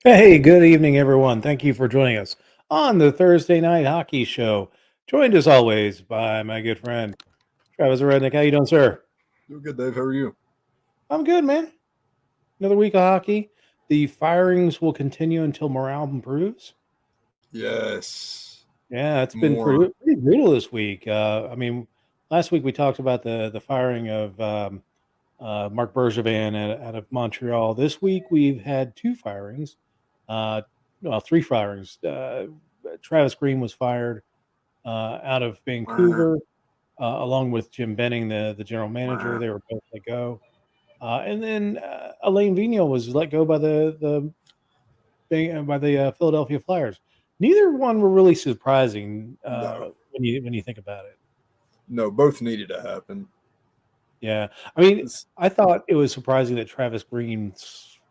Hey, good evening, everyone. Thank you for joining us on the Thursday Night Hockey Show. Joined as always by my good friend Travis Aurednik. How you doing, sir? Doing good, Dave. How are you? I'm good, man. Another week of hockey. The firings will continue until morale improves. Yes. Yeah, it's been More. pretty brutal this week. Last week we talked about the firing of Mark Bergevin out of Montreal. This week we've had two firings. Uh, well, three firings. Travis Green was fired out of Vancouver, along with Jim Benning, the general manager. They were both let go. And then Alain Vigneault was let go by the Philadelphia Flyers. Neither one were really surprising No. when you think about it. No, both needed to happen. Yeah, I mean, It's, I thought it was surprising that Travis Green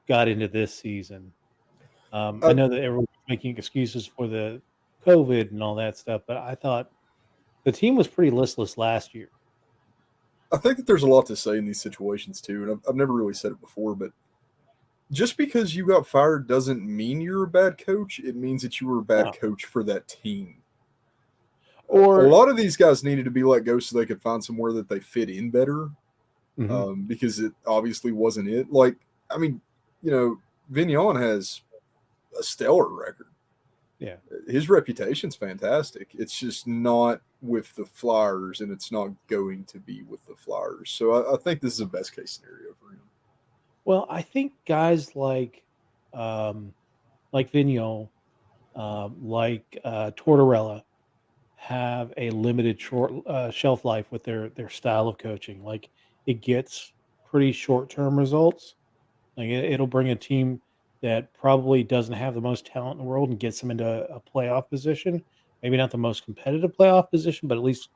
got into this season. I I, know that everyone's making excuses for the COVID and all that stuff, but I thought the team was pretty listless last year. I think that there's a lot to say in these situations, too. And I've never really said it before, but just because you got fired doesn't mean you're a bad coach. It means that you were a bad No. coach for that team. A Or lot of these guys needed to be let go so they could find somewhere that they fit in better, mhm, because it obviously wasn't it. Like, I mean, Vignon has a stellar record. yeah. His reputation's fantastic. It's just not with the Flyers, and it's not going to be with the Flyers. So I think this is a best case scenario for him. Well, I think guys um, like Vigneault, Tortorella, have a limited short shelf life with their style of coaching. Like it gets pretty short term results. Like it'll bring a team that probably doesn't have the most talent in the world and gets them into a playoff position. Maybe not the most competitive playoff position, but at least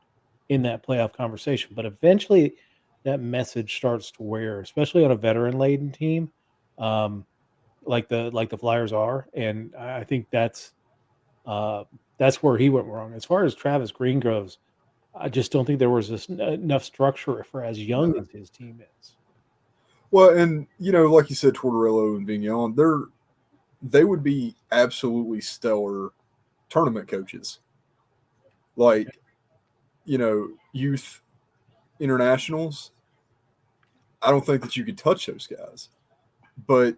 in that playoff conversation. But eventually, that message starts to wear, especially on a veteran laden team, um, like the Flyers are. And I think uh, that's where he went wrong. As far as Travis Green goes, I just don't think there was enough structure for as young No. as his team is. Well, and like you said, Tortorello and Vignon, they would be absolutely stellar tournament coaches. Like, youth internationals. I don't think that you could touch those guys, but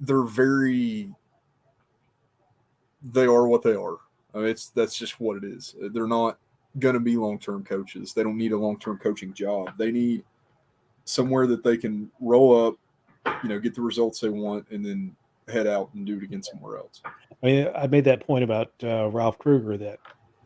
they're very they are what they are. I mean, that's just what it is. They're not going to be long term coaches. They don't need a long term coaching job. They need somewhere that they can roll up, get the results they want, and then head out and do it again somewhere else. I mean, I made that point about Ralph Kruger that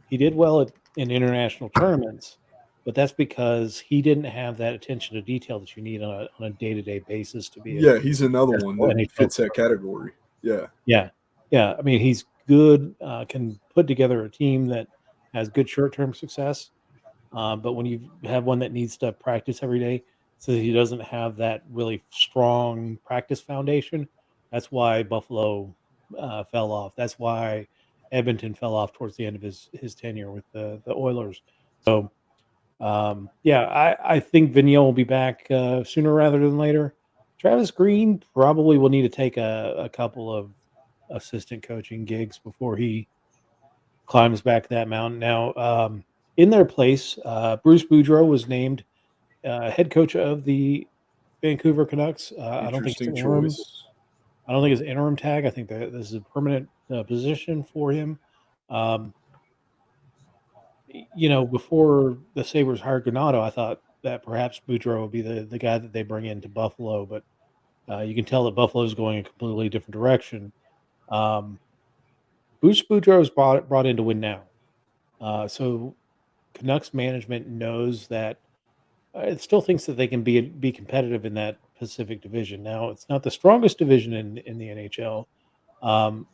he did well in international tournaments, but that's because he didn't have that attention to detail that you need on a day to day basis to be a Yeah, he's another one successful that NHL fits that coach. category. Yeah, Yeah, yeah. I mean, he's good, can put together a team that has good short term success. But when you have one that needs to practice every day, so he doesn't have that really strong practice foundation, that's why Buffalo fell off. That's why Edmonton fell off towards the end of his tenure with the Oilers. So yeah, I think Vigneault will be back sooner rather than later. Travis Green probably will need to take a couple of assistant coaching gigs before he climbs back that mountain. Now, in their place, Bruce Boudreau was named head coach of the Vancouver Canucks. I don't think it's interesting interim. choice. I don't think it's interim tag. I think that this is a permanent position for him. Um, before the Sabres hired Granato, I thought that perhaps Boudreau would be the guy that they bring into Buffalo, but you can tell that Buffalo is going a completely different direction. Um, Bruce Boudreau is brought in to win now. So Canucks management knows that it still thinks that they can be competitive in that Pacific Division. Now, it's not the strongest division in the NHL,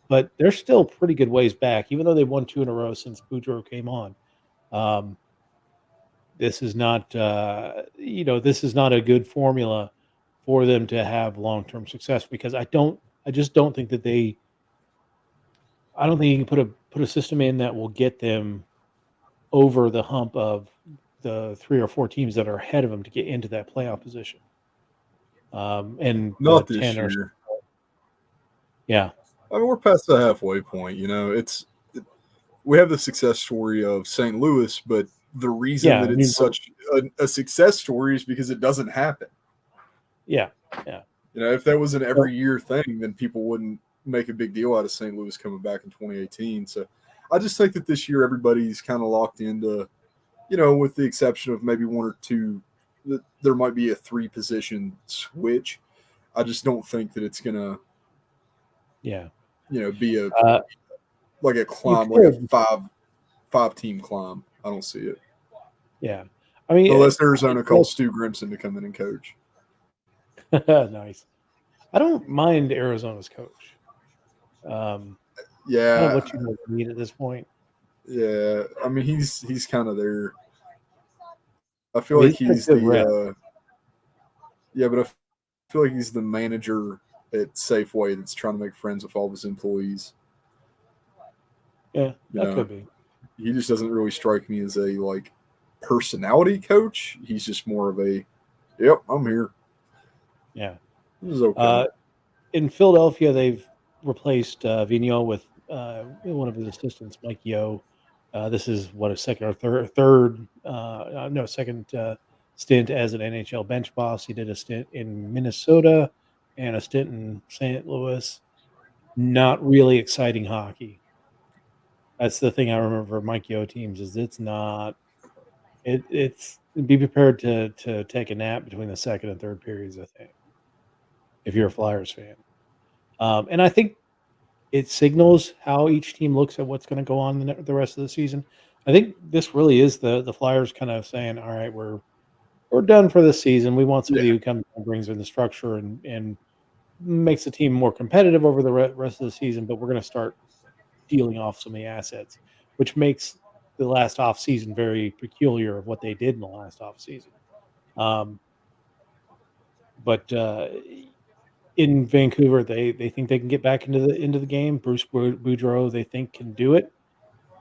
but they're still pretty good ways back, even though they've won two in a row since Boudreau came on. Um, this is not a good formula for them to have long term success because I just don't think that I don't think you can put a system in that will get them over the hump of the three or four teams that are ahead of them to get into that playoff position. And the Not this 10 or year. yeah. I mean, we're past the halfway point. We have the success story of St. Louis, but the reason Yeah, that I it's mean, such a success story is because it doesn't happen. yeah. If that was an Well, every year thing, then people wouldn't make a big deal out of St. Louis coming back in 2018. So I just think that this year everybody's kind of locked into, with the exception of maybe one or two, there might be a 3-position switch. I just don't think that it's gonna, yeah. be Uh, like a you climb, like a could, five team climb. I don't see it yeah. I mean, unless it Arizona calls does- Stu Grimson to come in and coach. nice. I don't mind Arizona's coach. Kind of Yeah, what you need at this point. yeah. I mean, he's kind of there. I I feel mean, like he's got a he's good rep. yeah, but I feel like he's the manager at Safeway that's trying to make friends with all of his employees. Yeah, You that know, could be. he just doesn't really strike me as a personality coach. He's just more of a, yep, I'm here. Yeah. This is okay. Uh, in Philadelphia, they've replaced Vigneault with one of his assistants, Mike Yo. This is what a second or second stint as an NHL bench boss. He did a stint in Minnesota and a stint in St. Louis. Not really exciting hockey. That's the thing I remember for Mike Yo teams is it's not. It's be prepared to take a nap between the second and third periods. I think if you're a Flyers fan, and I think it signals how each team looks at what's going to go on the rest of the season. I think this really is the Flyers kind of saying, "All right, we're done for this season. We want Yeah, somebody who comes and brings in the structure and makes the team more competitive over the rest of the season, but we're going to start dealing off some of the assets," which makes the last off season very peculiar of what they did in the last off season. Um, but in Vancouver, they think they can get back into the game. Bruce Boudreau, they think, can do it.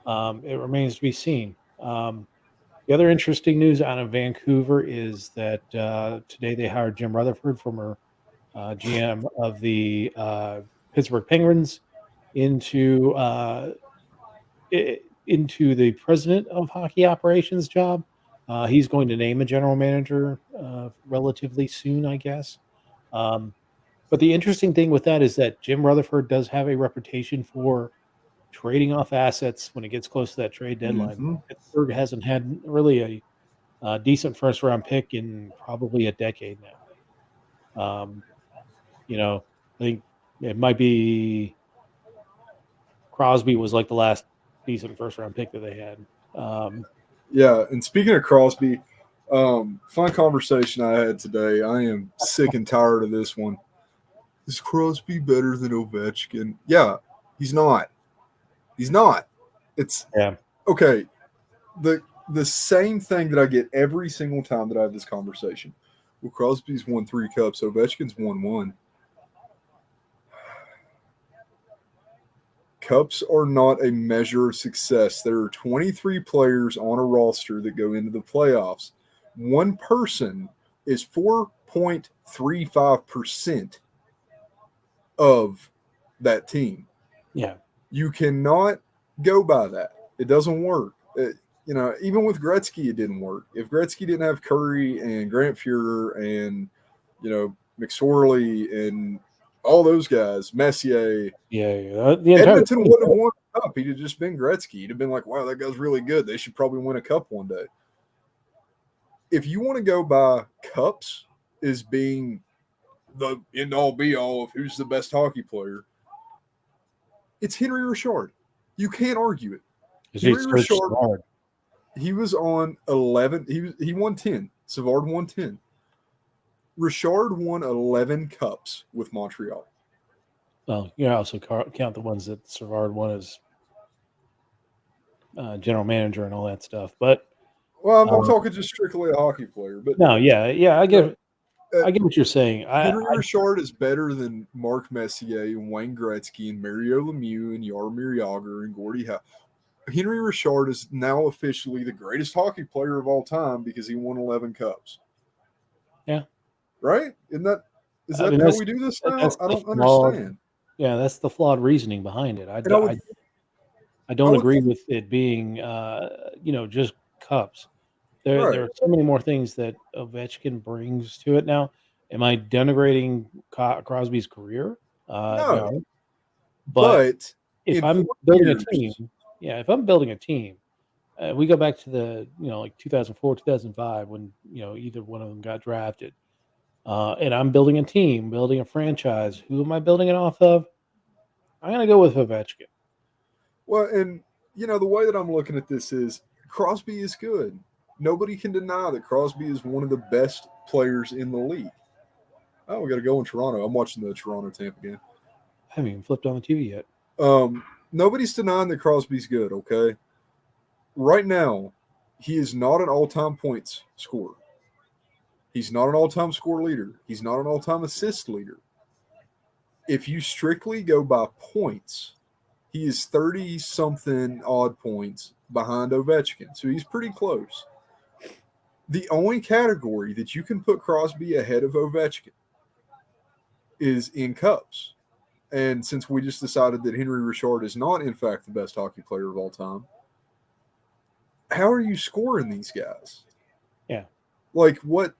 It remains to be seen. The other interesting news out of Vancouver is that today they hired Jim Rutherford, former GM of the Pittsburgh Penguins, into into the president of hockey operations job. He's going to name a general manager relatively soon, I guess. Um, but the interesting thing with that is that Jim Rutherford does have a reputation for trading off assets when it gets close to that trade deadline. hmm Pittsburgh hasn't had really a decent first round pick in probably a decade now. You know, I think it might be Crosby was like the last decent first round pick that they had. Um, yeah. And speaking of Crosby, fun conversation I had today. I am sick and tired of this one. Is Crosby better than Ovechkin? Yeah, he's not. He's not. It's yeah, okay. The same thing that I get every single time that I have this conversation. Well, Crosby's won 3 cups. Ovechkin's won one. Cups are not a measure of success. There are 23 players on a roster that go into the playoffs. One person is 4.35% of that team. yeah, You cannot go by that. It doesn't work. Even with Gretzky, it didn't work. If Gretzky didn't have Curry and Grant Fuhrer and, McSorley and all those guys, Messier, yeah. The entire Edmonton team. wouldn't have won a cup. He'd have just been Gretzky. He'd have been like, wow, that guy's really good. They should probably win a cup one day. If you want to go by cups as being the end all be all of who's the best hockey player, it's Henry Richard. You can't argue it. Because you Henry search Richard, so hard. he was on 11. He won 10. Savard won 10. Richard won 11 cups with Montreal. Well, you also count the ones that Savard won as general manager and all that stuff. But Well, I'm um, talking just strictly a hockey player, but no, yeah, I no, get I get what you're saying. Henry Richard is better than Mark Messier and Wayne Gretzky and Mario Lemieux and Jaromir Jagr and Gordie Howe. Henry Richard is now officially the greatest hockey player of all time because he won 11 cups. Yeah, Right? Is I that mean how we do this now? that's I the don't flawed understand. Yeah, that's the flawed reasoning behind it. And I I don't would agree think, with it being, just cups. There right. are so many more things that Ovechkin brings to it now. Am I denigrating Crosby's career? No, No. But but if in I'm 4 building a team, years, yeah, if I'm building a team, we go back to the, like 2004, 2005 when, either one of them got drafted. And I'm building a team, building a franchise. Who am I building it off of? I'm going to go with Ovechkin. well, and the way that I'm looking at this is Crosby is good. Nobody can deny that Crosby is one of the best players in the league. Oh, we got to go in Toronto. I'm watching the Toronto Tampa game. I haven't even flipped on the TV yet. Nobody's denying that Crosby's good. Okay, right now, he is not an all-time points scorer. He's not an all-time score leader. He's not an all-time assist leader. If you strictly go by points, he is 30 something odd points behind Ovechkin. So he's pretty close. The only category that you can put Crosby ahead of Ovechkin is in cups. And since we just decided that Henry Richard is not, in fact, the best hockey player of all time, how are you scoring these guys? Yeah. Like, what?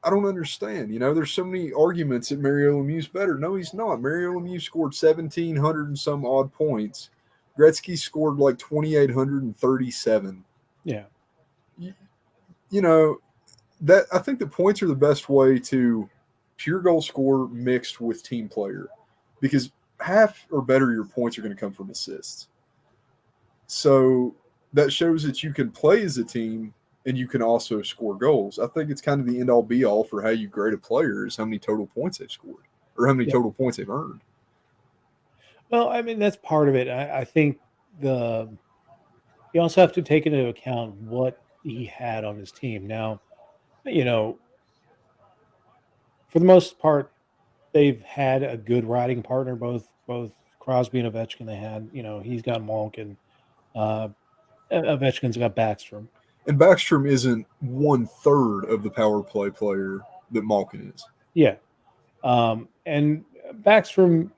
I don't understand. There's so many arguments that Mario Lemieux's better. No, he's not. Mario Lemieux scored 1,700 and some odd points. Gretzky scored like 2,837. Yeah. You, you know, that I think the points are the best way to pure goal score mixed with team player because half or better your points are going to come from assists. So that shows that you can play as a team and you can also score goals. I think it's kind of the end all be all for how you grade a player is how many total points they've scored or how many Yeah. total points they've earned. Well, I mean, that's part of it. I think you also have to take into account what he had on his team. Now, you know, for the most part, they've had a good riding partner. Both Crosby and Ovechkin. They had, he's got Malkin. Uh, Ovechkin's got Backstrom. And Backstrom isn't 1/3 of the power play player that Malkin is. Yeah, and Backstrom's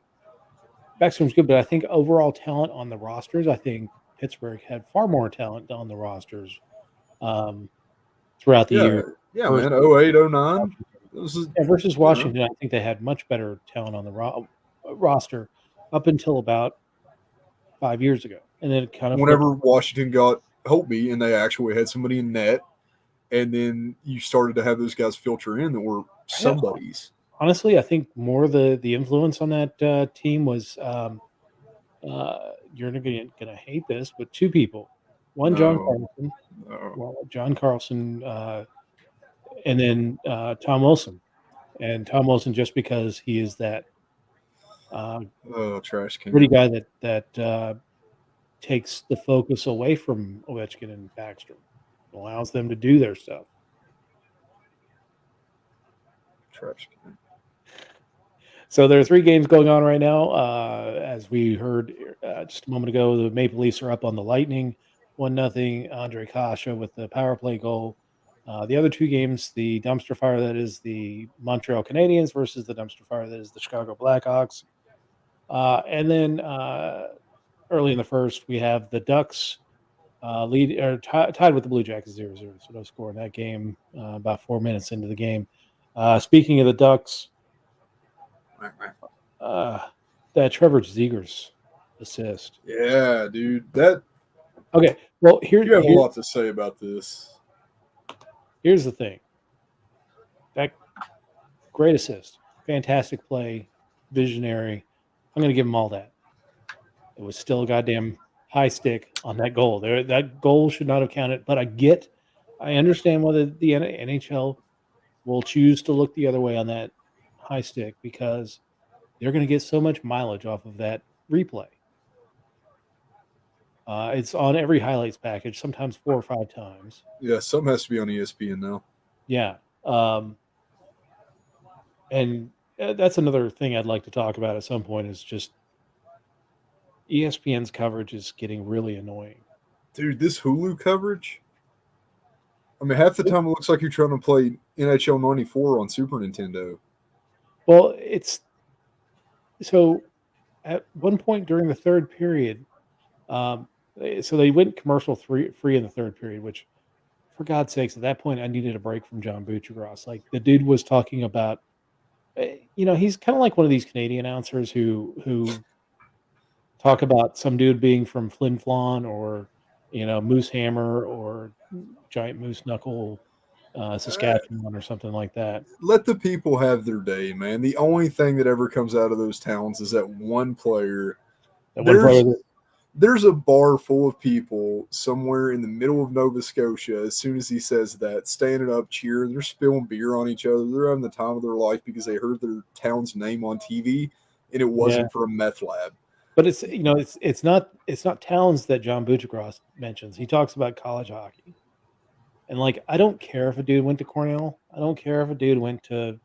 good, but I think overall talent on the rosters, I think Pittsburgh had far more talent on the rosters um, throughout the Yeah, year yeah, versus man. 08, 09. Washington. This is, Yeah, versus you know, Washington, I think they had much better talent on the roster up until about 5 years ago, and then it kind of flipped. whenever Washington got Holtby and they actually had somebody in net, and then you started to have those guys filter in that were Yeah, somebody's. honestly, I think more the influence on that team was you're gonna hate this, but two people, one John No, Carlson, no. well, John Carlson, and then Tom Wilson, and Tom Wilson just because he is that uh, Oh, trash pretty can. guy that takes the focus away from Ovechkin and Backstrom, allows them to do their stuff. Trash can. So there are three games going on right now. As we heard just a moment ago, the Maple Leafs are up on the Lightning, 1-0. Andre Kasha with the power play goal. The other two games, the dumpster fire that is the Montreal Canadiens versus the dumpster fire that is the Chicago Blackhawks. And then early in the first, we have the Ducks lead or tied with the Blue Jackets 0-0. So no score in that game. About 4 minutes into the game. Speaking of the Ducks, uh, that Trevor Zegers assist. Yeah, dude. That Okay, well you have a lot to say about this. here's the thing. That great assist, fantastic play, visionary. I'm going to give him all that. It was still a goddamn high stick on that goal. That goal should not have counted. But I understand whether the NHL will choose to look the other way on that high stick because they're going to get so much mileage off of that replay. It's on every highlights package, sometimes 4 or 5 times. Yeah, something has to be on ESPN now. Yeah. And that's another thing I'd like to talk about at some point is just ESPN's coverage is getting really annoying. Dude, this Hulu coverage. I mean, half the time it looks like you're trying to play NHL '94 on Super Nintendo. Well, it's so at one point during the third period, so they went commercial free in the third period, which for God's sakes, at that point, I needed a break from John Buccigross. Like the dude was talking about, he's kind of like one of these Canadian announcers who talk about some dude being from Flin Flon or Moose Hammer or Giant Moose Knuckle, Uh, Saskatchewan or something like that. let the people have their day, man. The only thing that ever comes out of those towns is that one player. That one There's player. there's a bar full of people somewhere in the middle of Nova Scotia. As soon as he says that, standing up, cheering, they're spilling beer on each other. They're having the time of their life because they heard their town's name on TV, and it Yeah, wasn't for a meth lab. but it's not towns that John Buccigross mentions. He talks about college hockey, and like I don't care if a dude went to Cornell. I don't care if a dude went to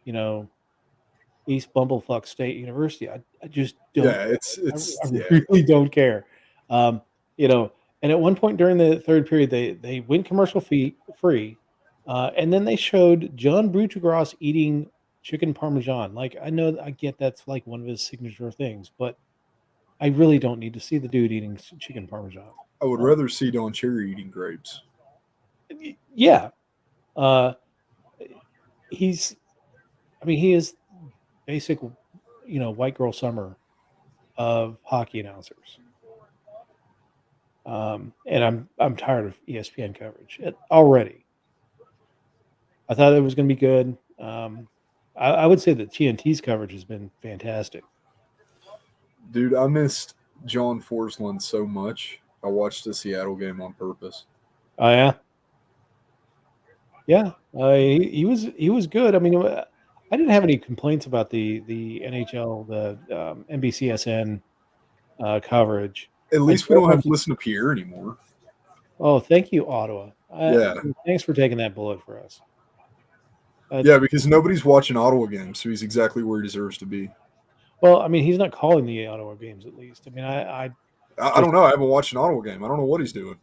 you know East Bumblefuck State University. I just don't Yeah, care. I yeah. really don't care. Um, you know, and at one point during the third period, they went commercial free, and then they showed John Buccigross eating chicken parmesan. Like I know I get that's like one of his signature things, but I really don't need to see the dude eating chicken parmesan. I would Uh, rather see Don Cherry eating grapes. yeah, uh, he's. I mean, he is basic, white girl summer of hockey announcers. And I'm tired of ESPN coverage already. I thought it was going to be good. I would say that TNT's coverage has been fantastic. Dude, I missed John Forsland so much. I watched the Seattle game on purpose. Oh yeah, yeah. He was good. I mean, I didn't have any complaints about the NHL, the NBCSN coverage. At I least we don't don't have have. to listen to Pierre anymore. Oh, thank you, Ottawa. Yeah. Thanks for taking that bullet for us. Uh, Yeah, because nobody's watching Ottawa games, so he's exactly where he deserves to be. well, I mean, he's not calling the Ottawa games at least. I mean, I I just don't know. I haven't watched an Ottawa game. I don't know what he's doing.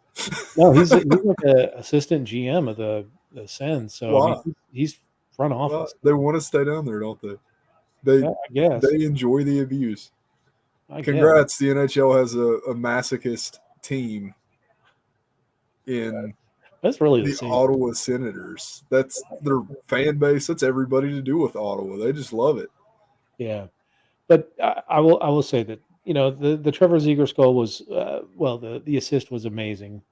no, he's like a assistant GM of the Sens. So I mean, Why? he's front Well, office. they want to stay down there, don't they? They Yeah, I guess. they enjoy the abuse. I guess Congrats, the NHL has a masochist team in that's really the the same. Ottawa Senators. That's their fan base. That's everybody to do with Ottawa. They just love it. Yeah, but I will say that the Trevor Zegers goal was well the assist was amazing,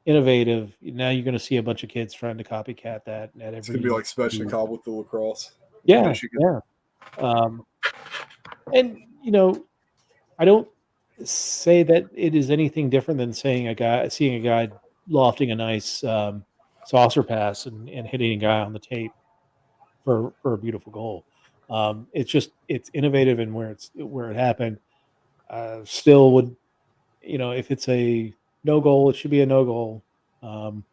innovative. Now you're going to see a bunch of kids trying to copycat that at It's gonna be every. like Svechnikov with the lacrosse, Yeah, Michigan. yeah. Um, and I don't say that it is anything different than seeing a guy lofting a nice saucer pass and hitting a guy on the tape for a beautiful goal. It's innovative in where it happened. Still would if it's a no goal, it should be a no goal. Um,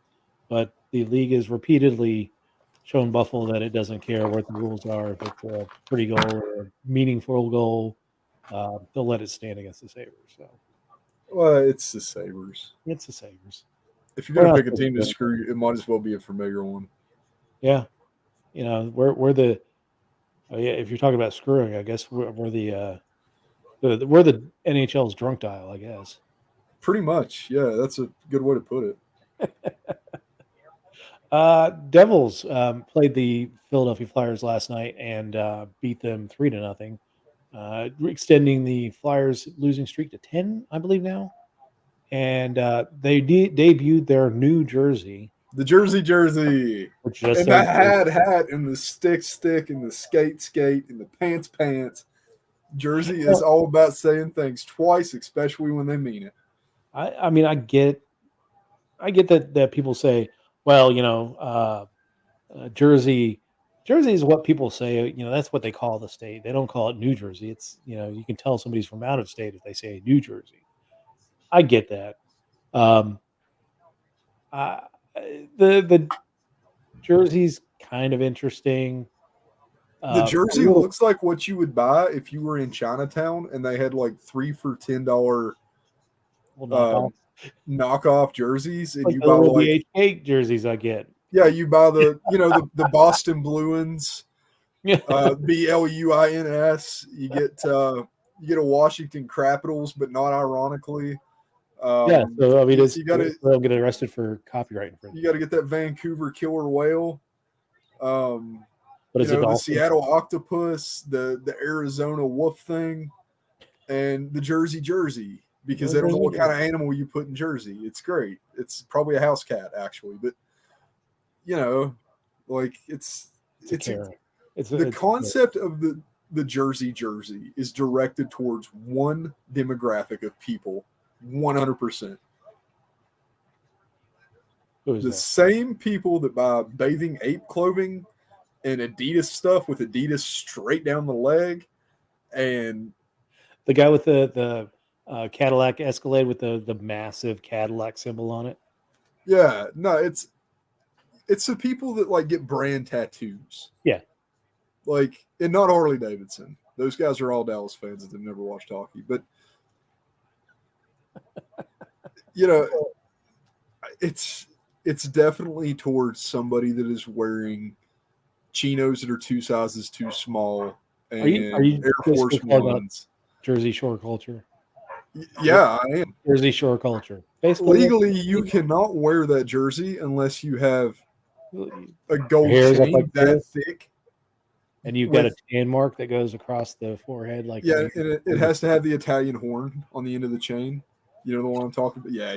but the league has repeatedly shown Buffalo that it doesn't care what the rules are. If it's a pretty goal or a meaningful goal, they'll let it stand against the Sabres. So Well, it's the Sabres. it's the Sabres. If you're We're gonna not pick a supposed to team to do anything. screw, it might as well be a familiar one. Yeah, we're the oh, yeah. If you're talking about screwing, I guess we're we're the NHL's drunk dial. I guess. Pretty much, yeah. That's a good way to put it. Devils played the Philadelphia Flyers last night and beat them 3-0, extending the Flyers losing streak to 10, I believe now. And they debuted their new jersey, The jersey, which just and the says hat, and the stick, and the skate, and the pants. Jersey is all about saying things twice, especially when they mean it. I mean, I get that people say, well, Jersey. Jersey is what people say. That's what they call the state. They don't call it New Jersey. It's you can tell somebody's from out of state if they say New Jersey. I get that. Um, uh, the jersey's kind of interesting. The A jersey little, looks like what you would buy if you were in Chinatown and they had like 3 for $10 little knockoff, um, knockoff jerseys, and like you the buy little like BHK jerseys I get. yeah, you buy the Boston Bruins, Yeah, BLUINS. You get you get a Washington Capitals, but not ironically. Yeah, so I mean, it's You got to they'll get arrested for copyright infringement. you got to get that Vancouver Killer Whale. But it's a The dolphin. Seattle Octopus, the Arizona Wolf thing, and the Jersey, because they don't know what kind of animal you put in Jersey. It's great. It's probably a house cat, actually, but like it's the concept of the Jersey is directed towards one demographic of people, 100%. The same people that buy bathing ape clothing and Adidas stuff with Adidas straight down the leg, and the guy with the Cadillac Escalade with the massive Cadillac symbol on it. Yeah, no, it's the people that like get brand tattoos. Yeah, like, and not Harley Davidson. Those guys are all Dallas fans that have never watched hockey, but it's definitely towards somebody that is wearing chinos that are 2 sizes too small and are you Air Force Ones. Jersey Shore culture. Yeah, I am. Jersey Shore culture. Basically, legally, you cannot wear that jersey unless you have a gold chain like that thick. And you've got a tan mark that goes across the forehead. And it has to have the Italian horn on the end of the chain. You know the one I'm talking about? Yeah,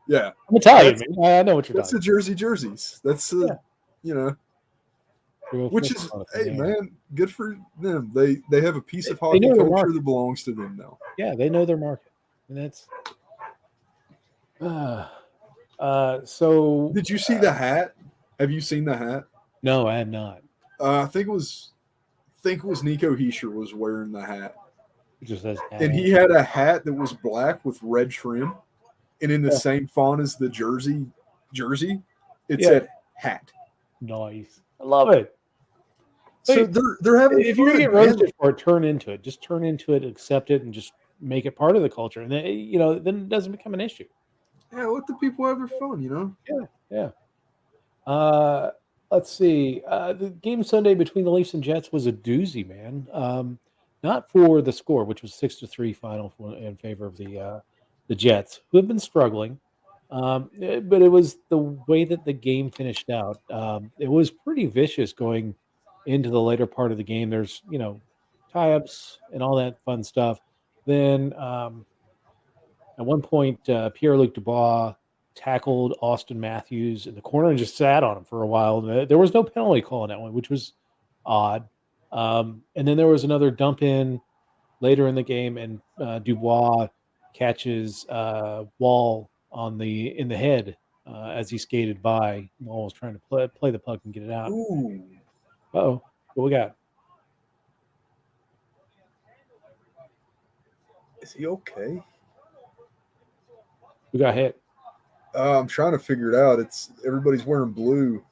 Yeah. I'm Italian, man. I know what you're talking about. That's the jerseys. That's which is, hey, man, good for them. They have a piece of hockey culture that belongs to them now. Yeah, they know their market. And that's so. Did you see the hat? Have you seen the hat? No, I have not. I think it was Nico Heischer was wearing the hat. It just says hat. And he had a hat that was black with red trim, and in the same font as the jersey, it said hat. Nice. I love it. So they're having if fun, you're gonna get roasted for it, turn into it. Just turn into it, accept it, and just make it part of the culture. And then then it doesn't become an issue. Yeah, let the people have their fun, Yeah. Let's see. The game Sunday between the Leafs and Jets was a doozy, man. Not for the score, which was 6-3 final in favor of the Jets, who have been struggling. But it was the way that the game finished out. It was pretty vicious going into the later part of the game. There's tie-ups and all that fun stuff. Then at one point, Pierre-Luc Dubois tackled Austin Matthews in the corner and just sat on him for a while. There was no penalty call on that one, which was odd. And then there was another dump in later in the game, and Dubois catches Wall in the head as he skated by. Wall was trying to play the puck and get it out. Ooh. Uh-oh. What we got? Is he okay? We got hit. I'm trying to figure it out. Everybody's wearing blue.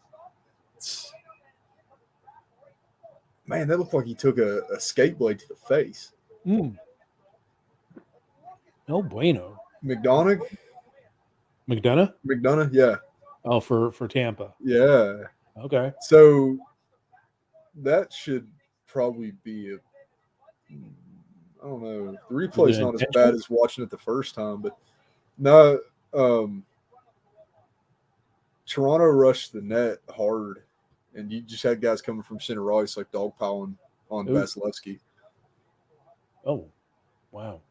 Man, that looked like he took a skate blade to the face. No bueno. McDonough, yeah. Oh, for Tampa. Yeah. Okay. So that should probably be I don't know. The replay's not as bad as watching it the first time, but no. Toronto rushed the net hard, and you just had guys coming from center ice like dogpiling on Vasilevsky. Oh, wow.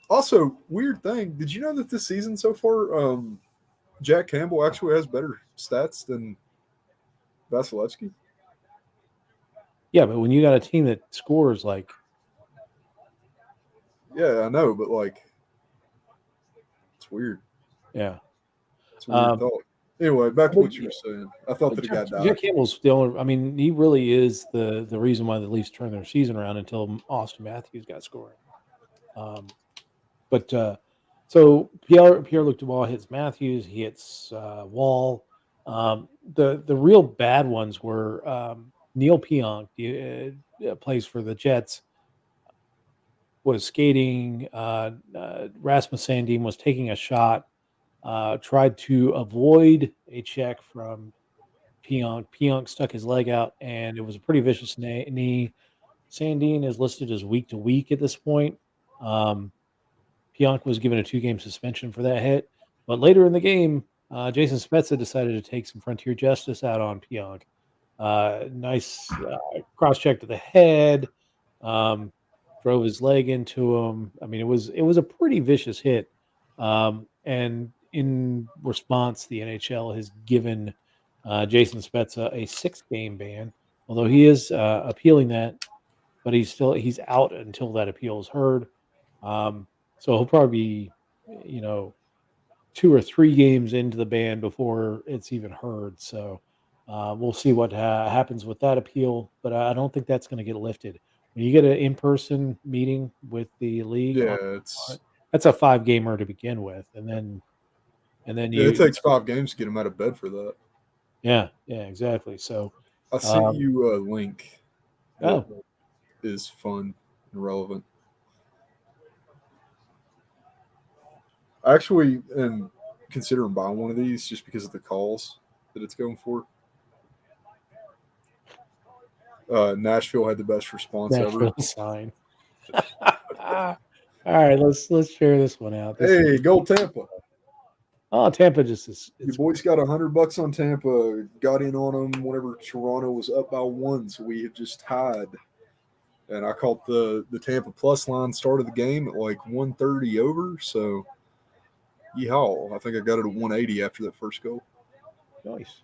Also, weird thing. Did you know that this season so far, Jack Campbell actually has better stats than Vasilevsky? Yeah, but when you got a team that scores like... Yeah, I know, but it's weird. Yeah. It's a weird thought. Anyway, back to what you were saying. I thought that the guy died. Jack Campbell's still, I mean, he really is the reason why the Leafs turned their season around until Austin Matthews got scoring. So Pierre-Luc Dubois hits Matthews, he hits Wall. The real bad ones were Neil Pionk, plays for the Jets, was skating. Rasmus Sandin was taking a shot. Tried to avoid a check from Pionk. Pionk stuck his leg out, and it was a pretty vicious knee. Sandin is listed as week to week at this point. Um, Pionk was given a 2-game suspension for that hit, but later in the game, Jason Spezza decided to take some Frontier Justice out on Pionk. Nice cross check to the head, um, drove his leg into him. I mean, it was a pretty vicious hit. And in response, the NHL has given Jason Spezza a 6-game ban, although he is appealing that, but he's out until that appeal is heard. So he'll probably be, 2 or 3 games into the ban before it's even heard. So we'll see what happens with that appeal, but I don't think that's going to get lifted. When you get an in-person meeting with the league Yeah, on it, that's a 5-gamer to begin with, and then it you, takes 5 games to get him out of bed for that. yeah, exactly. So, I sent um, you a link that oh, is fun and relevant. I actually am considering buying one of these just because of the calls that it's going for. Nashville had the best response ever. Nashville sign. All right, let's share this one out. This is Hey, go Tampa! Tampa just is Your it's boys got $100 on Tampa. Got in on them whenever Toronto was up by 1, so we have just tied. And I caught the Tampa plus line start of the game at like 130 over. So, yeehaw! I think I got it at 180 after that first goal. nice.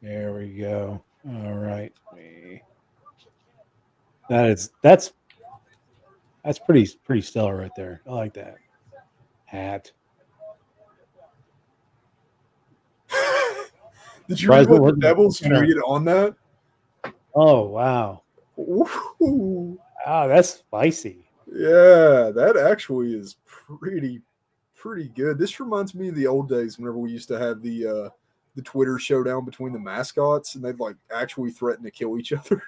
There we go. All right. That's pretty stellar right there. I like that. Hat. Did you read Surprised it what the wasn't a Devils center. tweeted on that? Oh wow. Ooh, Wow, that's spicy. yeah, that actually is pretty good. This reminds me of the old days whenever we used to have the Twitter showdown between the mascots, and they'd like actually threaten to kill each other.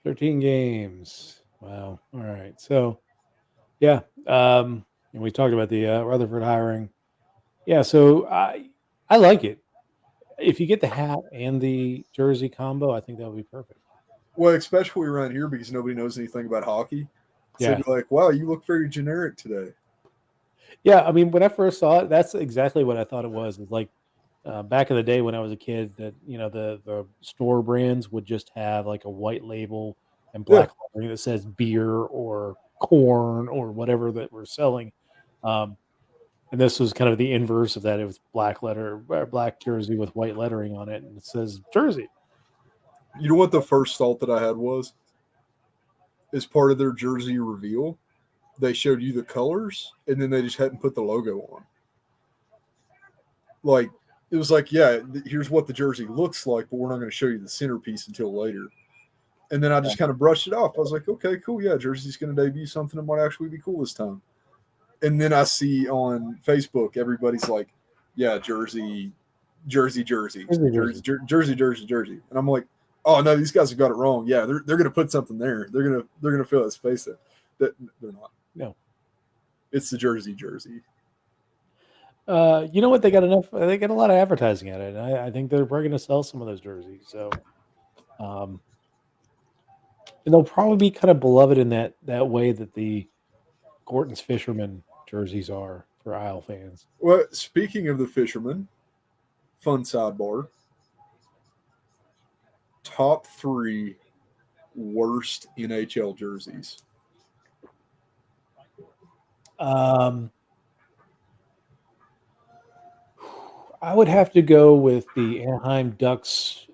13 games. Wow. All right. So yeah. And we talked about the Rutherford hiring. Yeah, so I like it. If you get the hat and the jersey combo, I think that would be perfect. Well, especially around here because nobody knows anything about hockey. So Yeah. they'd be like, "Wow, you look very generic today." Yeah, I mean, when I first saw it, that's exactly what I thought it was. It's like back in the day when I was a kid, that the store brands would just have like a white label and Yeah, black lettering that says beer or corn or whatever that we're selling. Um, and this was kind of the inverse of that. It was black jersey with white lettering on it, and it says Jersey. you know what the first thought that I had was? As part of their jersey reveal, they showed you the colors, and then they just hadn't put the logo on. Like it was like, yeah, here's what the jersey looks like, but we're not going to show you the centerpiece until later. And then I just kind of brushed it off. I was like, okay, cool, yeah, Jersey's going to debut something that might actually be cool this time. And then I see on Facebook everybody's like, yeah, Jersey, Jersey, Jersey, Jersey, Jersey, Jersey. Jersey, Jersey, Jersey. And I'm like, oh no, these guys have got it wrong. Yeah, they're going to put something there. They're gonna fill that space in. That they're not. No. It's the Jersey, Jersey. You know what? They got enough. They get a lot of advertising at it. I think they're probably going to sell some of those jerseys. So, um, and they'll probably be kind of beloved in that way that the Gorton's Fisherman jerseys are for Isle fans. Well, speaking of the fishermen, fun sidebar. Top 3 worst NHL jerseys. Um, I would have to go with the Anaheim Ducks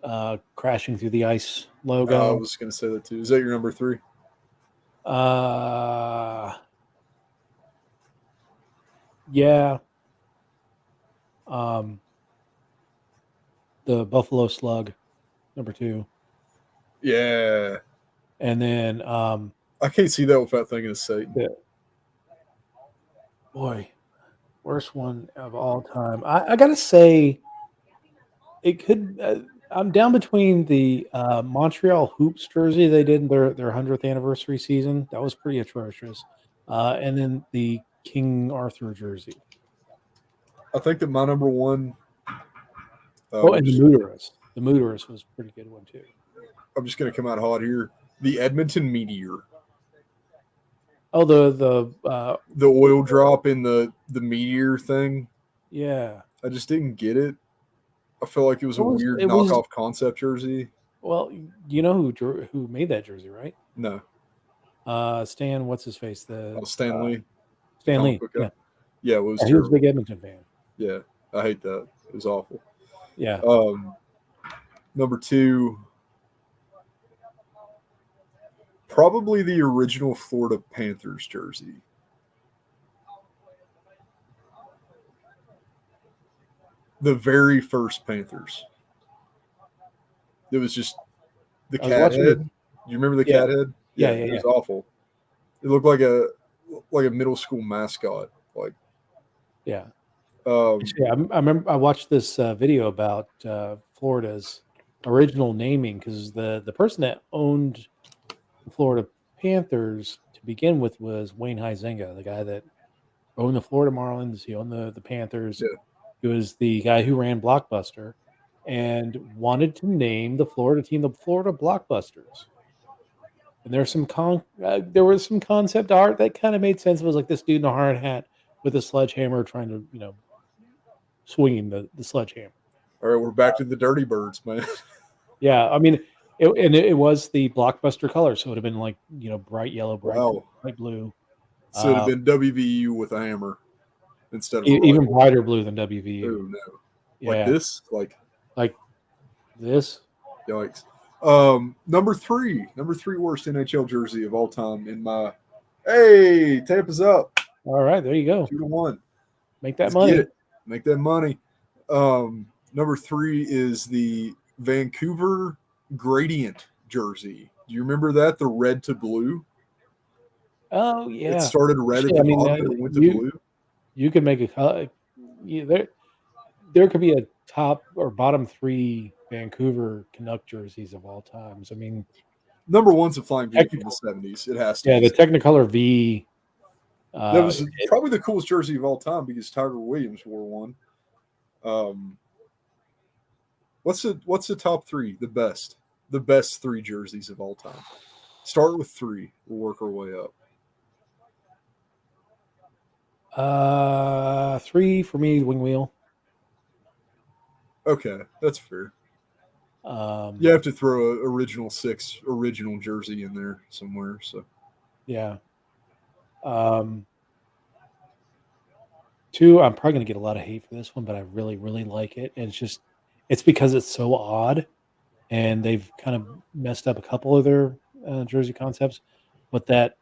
crashing through the ice I logo. was going to say that too. Is that your number 3? Uh, yeah. Um, the Buffalo Slug, number 2, Yeah. and then I can't see that without thinking of Satan. boy, worst one of all time. I gotta say, it could. I'm down between the Montreal Hoops jersey they did in their 100th anniversary season. That was pretty atrocious. And then the King Arthur jersey. I think that my number one. Oh, and the Muteris. The Muteris was a pretty good one too. I'm just going to come out hot here. The Edmonton Meteor. Oh, the oil drop in the meteor thing. Yeah, I just didn't get it. I felt like it was a weird it was, knockoff concept jersey. Well, you know who made that jersey, right? No. Stan, what's his face? Stan Lee. Stan Lee. Yeah, it was he was a big Edmonton fan. Yeah, I hate that. It was awful. Yeah. Number 2, probably the original Florida Panthers jersey. The very first Panthers. It was just the cat head. You remember the cat head? Yeah. It was awful. It looked like a middle school mascot. Like, yeah. I remember I watched this video about Florida's original naming, because the person that owned the Florida Panthers to begin with was Wayne Huizenga, the guy that owned the Florida Marlins. He owned the Panthers. Yeah. He was the guy who ran Blockbuster and wanted to name the Florida team the Florida Blockbusters. And there was some concept art that kind of made sense. It was like this dude in a hard hat with a sledgehammer trying to, swinging the sledgehammer. All right, we're back to the Dirty Birds, man. Yeah, I mean, it was the Blockbuster color, so it would have been like, bright yellow, bright blue. So it would have been WVU with a hammer instead of even brighter blue than WVU. Oh no! Yeah. Like this, like this. Yikes! Number three worst NHL jersey of all time in my. Hey, Tampa's up. All right, there you go. 2-1. Make that money. Get it. Make that money. Number 3 is the Vancouver Gradient jersey. Do you remember that? The red to blue. Oh yeah. It started red at the bottom and it went to blue. You could make a color. There could be a top or bottom 3 Vancouver Canuck jerseys of all times. I mean, number 1's a Flying V from the 70s. It has to. Yeah, the Technicolor V. That was probably the coolest jersey of all time because Tiger Williams wore one. What's the top 3? The best 3 jerseys of all time. Start with 3. We'll work our way up. 3 for me, Wing Wheel. Okay, that's fair. You have to throw a original 6 original jersey in there somewhere. So yeah. 2, I'm probably going to get a lot of hate for this one, but I really, really like it. And it's because it's so odd, and they've kind of messed up a couple of their jersey concepts. But that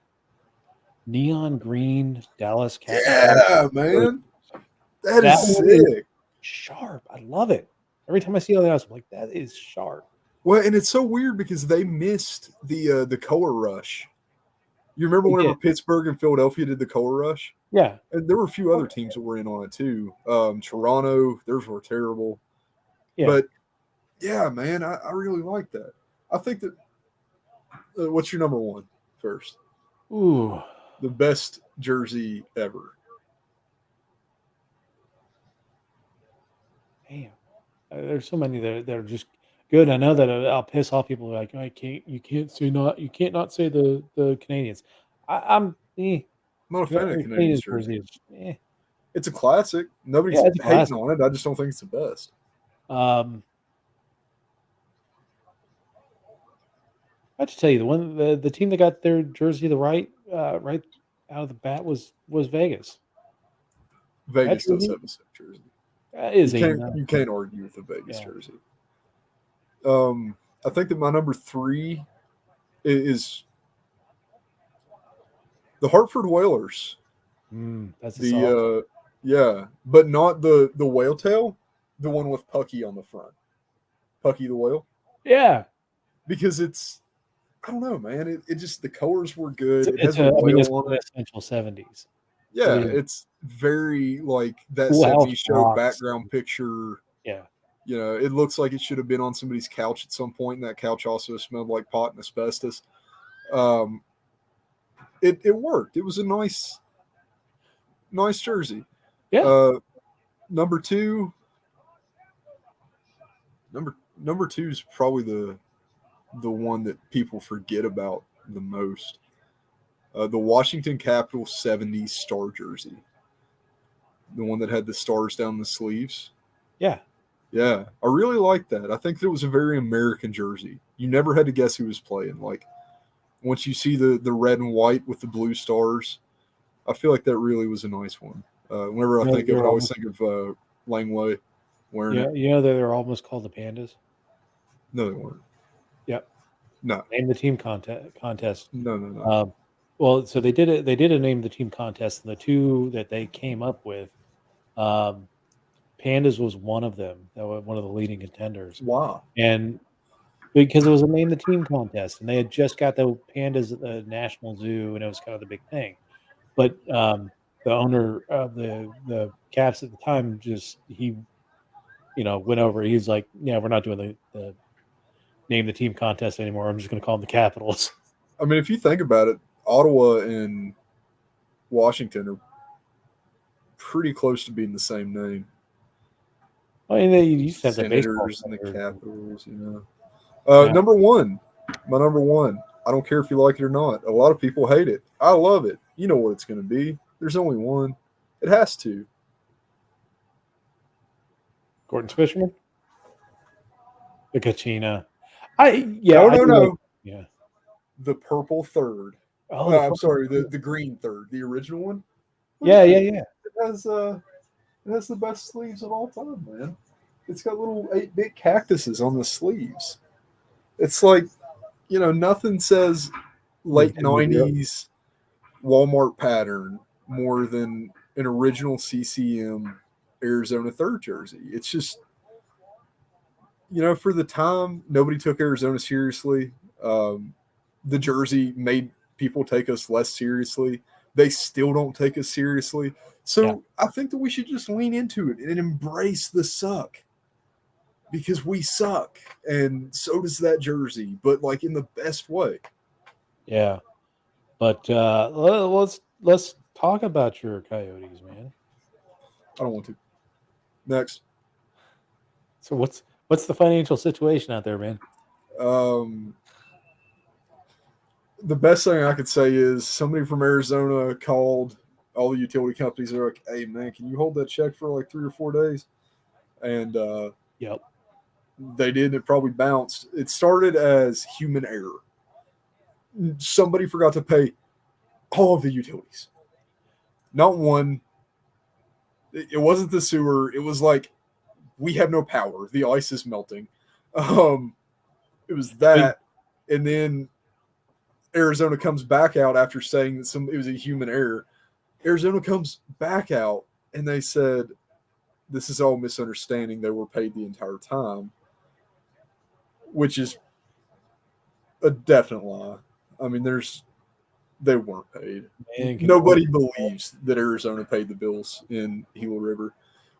neon green Dallas Cat. Yeah, man. That is sick. Sharp. I love it. Every time I see it on the house, I'm like, that is sharp. Well, and it's so weird because they missed the color rush. You remember whenever Pittsburgh and Philadelphia did the color rush? Yeah. And there were a few other teams that were in on it too. Toronto, theirs were terrible. Yeah. But yeah, man, I really like that. I think that what's your number 1 first? Ooh. The best jersey ever. Damn. There's so many that are just good. I know that I'll piss off people like, you can't not say the Canadians. I'm not a fan of Canadian jersey. It's a classic. Nobody's hating on it. I just don't think it's the best. I have to tell you, the team that got their jersey right out of the bat was Vegas. Vegas does have a sick jersey. You can't argue with the Vegas jersey. I think that my number 3 is the Hartford Whalers. That's but not the whale tail, the one with Pucky on the front. Pucky the whale. Yeah, because I don't know, man. It just the colors were good. It's essential 70s. Yeah, it's very like that 70s show background picture. Yeah. It looks like it should have been on somebody's couch at some point, and that couch also smelled like pot and asbestos. It worked. It was a nice Nice jersey. Yeah. Number two. Number two is probably the one that people forget about the most. The Washington Capitals '70s star jersey, the one that had the stars down the sleeves. Yeah. Yeah, I really like that. I think it was a very American jersey. You never had to guess who was playing. Like once you see the red and white with the blue stars, I feel like that really was a nice one. Whenever I You know, think of it, I they're always almost, think of Langway wearing yeah, it. you know that they're almost called the Pandas. No, they weren't. Yep. No, Name the team contest. no. Um, well, so they did it. They did a name the team contest, and the two that they came up with, um, Pandas was one of them. That was one of the leading contenders, Wow. and because it was a name the team contest, and they had just got the pandas at the National Zoo, and it was kind of the big thing. But the owner of the Caps at the time just went over. He's like, yeah, we're not doing the name the team contest anymore. I'm just going to call them the Capitals. I mean, if you think about it, Ottawa and Washington are pretty close to being the same name. I mean, they used to have the baseball Senators and the player. Capitals, you know. Yeah, Number one, my number one. I don't care if you like it or not. A lot of people hate it. I love it. You know what it's going to be. There's only one. It has to. Gordon Fisherman, the Kachina. Yeah, No, I no, do like. no. Yeah. The purple third. Oh, the I'm purple. sorry, the green third, the original one. Look Yeah, at yeah, that. yeah. It has the best sleeves of all time, man. It's got little 8-bit cactuses on the sleeves. It's like, nothing says The late Denver Drill. '90s Walmart pattern more than an original CCM Arizona third jersey. It's just, for the time, nobody took Arizona seriously. The jersey made people take us less seriously. They still don't take us seriously. Yeah, So I think that we should just lean into it and embrace the suck because we suck. And so does that jersey, but like in the best way. yeah. But let's talk about your Coyotes, man. I don't want to. Next. So what's the financial situation out there, man? Um, the best thing I could say is somebody from Arizona called all the utility companies. They're like, "Hey, man, can you hold that check for like 3 or 4 days?" And Yep. they did. It probably bounced. It started as human error. Somebody forgot to pay all of the utilities. Not one. It wasn't the sewer. It was like we have no power. The ice is melting. Um, it was I mean, that, and then Arizona comes back out after saying that it was a human error. Arizona comes back out and they said this is all misunderstanding. They were paid the entire time, which is a definite lie. I mean, they weren't paid. man, Nobody believes that Arizona paid the bills in Gila River.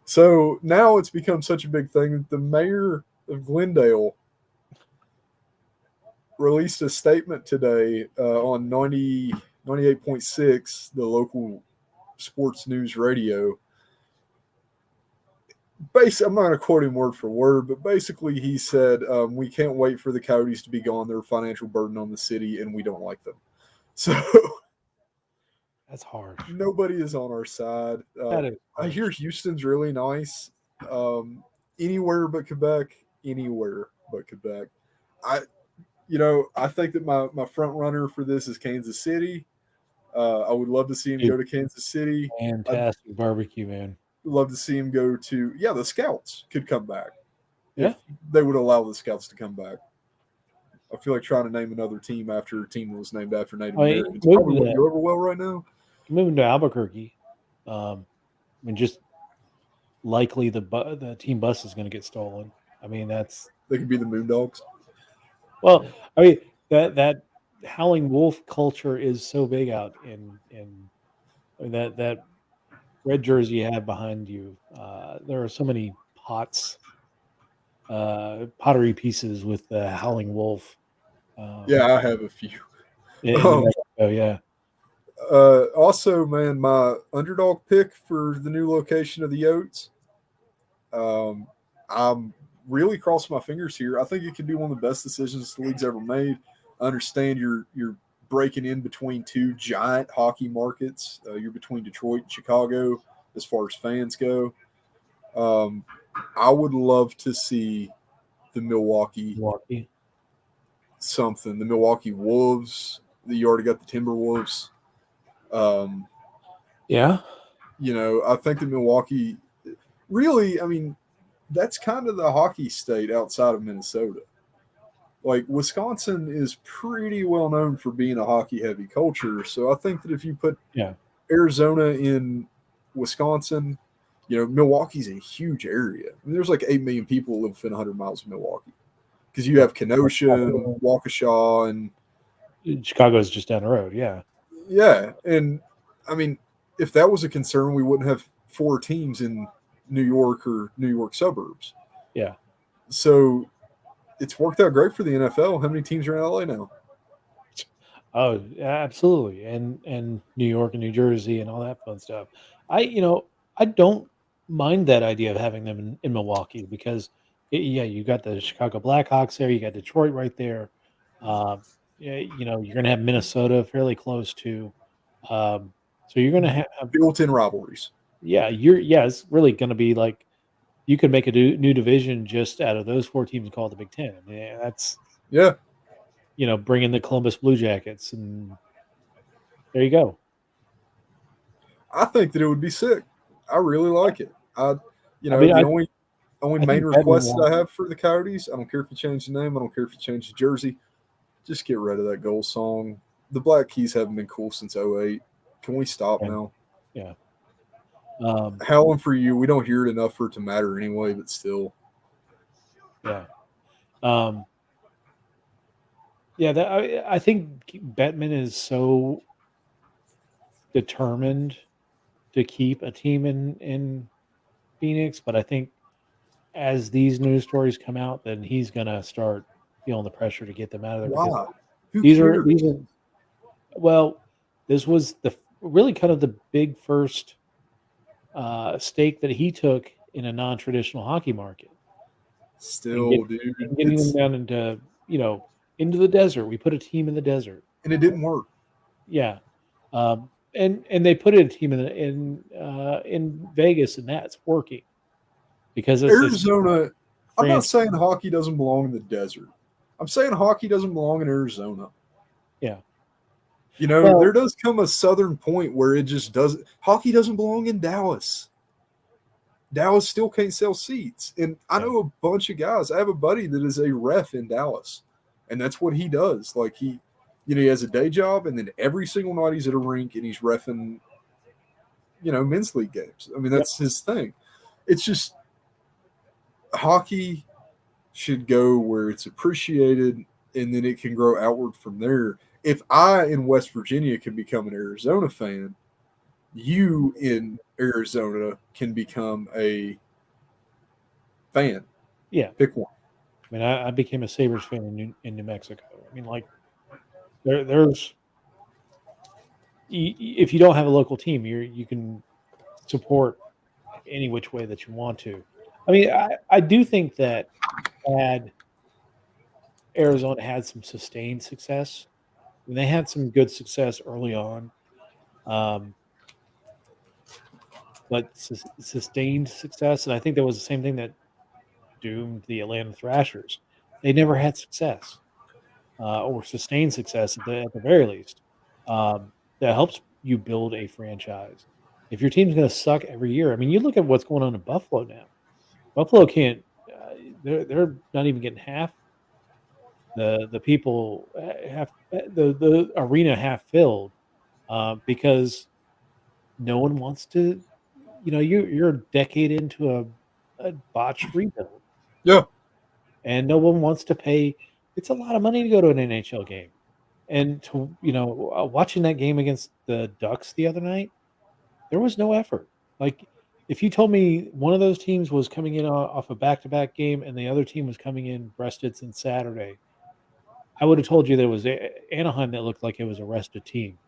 So now it's become such a big thing that the mayor of Glendale released a statement today on 98.6, the local sports news radio. I'm not going to quote him word for word, but basically he said, we can't wait for the Coyotes to be gone. They're a financial burden on the city, and we don't like them. So that's harsh. nobody is on our side. That is I hear harsh. Houston's really nice. Anywhere but Quebec. Anywhere but Quebec. I, I think that my front runner for this is Kansas City. I would love to see him Dude, go to Kansas City. I'd fantastic barbecue, man. love to see him go to. Yeah, the Scouts could come back Yeah. if they would allow the Scouts to come back. I feel like trying to name another team after a team that was named after Native I mean, Americans. Probably wouldn't go over well right now. moving to Albuquerque. I mean, just likely the team bus is going to get stolen. I mean, that's They could be the Moondogs. well. I mean, that howling wolf culture is so big out in that red jersey you have behind you. There are so many pottery pieces with the howling wolf. Yeah, I have a few. In New Um, Mexico, yeah. Also, man, my underdog pick for the new location of the Yotes. I'm really crossing my fingers here. I think it could be one of the best decisions the league's ever made. I understand you're breaking in between two giant hockey markets. You're between Detroit and Chicago as far as fans go. Um, I would love to see the Milwaukee Milwaukee. something. The Milwaukee Wolves. You already got the Timberwolves. Um, Yeah. I think the Milwaukee really, I mean, that's kind of the hockey state outside of Minnesota. Like Wisconsin is pretty well known for being a hockey heavy culture. So I think that if you put Yeah. Arizona in Wisconsin, Milwaukee's a huge area. I mean, there's like 8 million people who live within 100 miles of Milwaukee because you have Kenosha and Waukesha and Chicago's just down the road. Yeah. yeah. And I mean, if that was a concern, we wouldn't have 4 teams in New York or New York suburbs. Yeah. So it's worked out great for the NFL. How many teams are in LA now? Oh, absolutely. And New York and New Jersey and all that fun stuff. I don't mind that idea of having them in Milwaukee because yeah, you got the Chicago Blackhawks there, you got Detroit right there. Yeah, you're gonna have Minnesota fairly close to. So you're gonna have Built-in rivalries. it's really gonna be like you could make a new division just out of those 4 teams called the Big Ten. Yeah, that's Yeah, bring in the Columbus Blue Jackets, and there you go. I think that it would be sick. I really like it. I mean, The only I main think Batman request will. I have for the Coyotes, I don't care if you change the name, I don't care if you change the jersey, just get rid of that goal song. The Black Keys haven't been cool since '08. Can we stop Yeah, now? yeah, um, Howling for You, we don't hear it enough for it to matter anyway, but still. yeah, um, yeah. That I think Batman is so determined to keep a team in Phoenix, but I think as these news stories come out, then he's gonna start feeling the pressure to get them out of there because Why? Who these cares? are well, this was the really kind of the big first stake that he took in a non-traditional hockey market and Still, dude, getting them down into you know into the desert. We put a team in the desert. and it didn't work. Yeah, and they put a team in Vegas, and that's working because it's this Arizona, I'm not franchise. saying hockey doesn't belong in the desert. I'm saying hockey doesn't belong in Arizona. Yeah. There Well, does come a southern point where it just doesn't. Hockey doesn't belong in Dallas. Dallas still can't sell seats. And I yeah, know a bunch of guys. I have a buddy that is a ref in Dallas, and that's what he does. Like he has a day job, and then every single night he's at a rink and he's refing, men's league games. I mean, yep, that's his thing. It's just hockey should go where it's appreciated, and then it can grow outward from there. If I in West Virginia can become an Arizona fan, you in Arizona can become a fan. yeah. Pick one. I mean, I became a Sabres fan in New Mexico. I mean, like there's if you don't have a local team, you can support any which way that you want to. I mean, I do think that had Arizona had some sustained success, and they had some good success early on, um, but sustained success, and I think that was the same thing that doomed the Atlanta Thrashers. They never had success or sustained success at the very least. That helps you build a franchise. If your team's going to suck every year, I mean, you look at what's going on in Buffalo now. Buffalo can't. They're not even getting half the people half the arena half filled because no one wants to. You're a decade into a botched rebuild, Yeah. and no one wants to pay. It's a lot of money to go to an NHL game, and to watching that game against the Ducks the other night, there was no effort. Like if you told me one of those teams was coming in off a back-to-back game and the other team was coming in rested since Saturday, I would have told you there was Anaheim that looked like it was a rested team.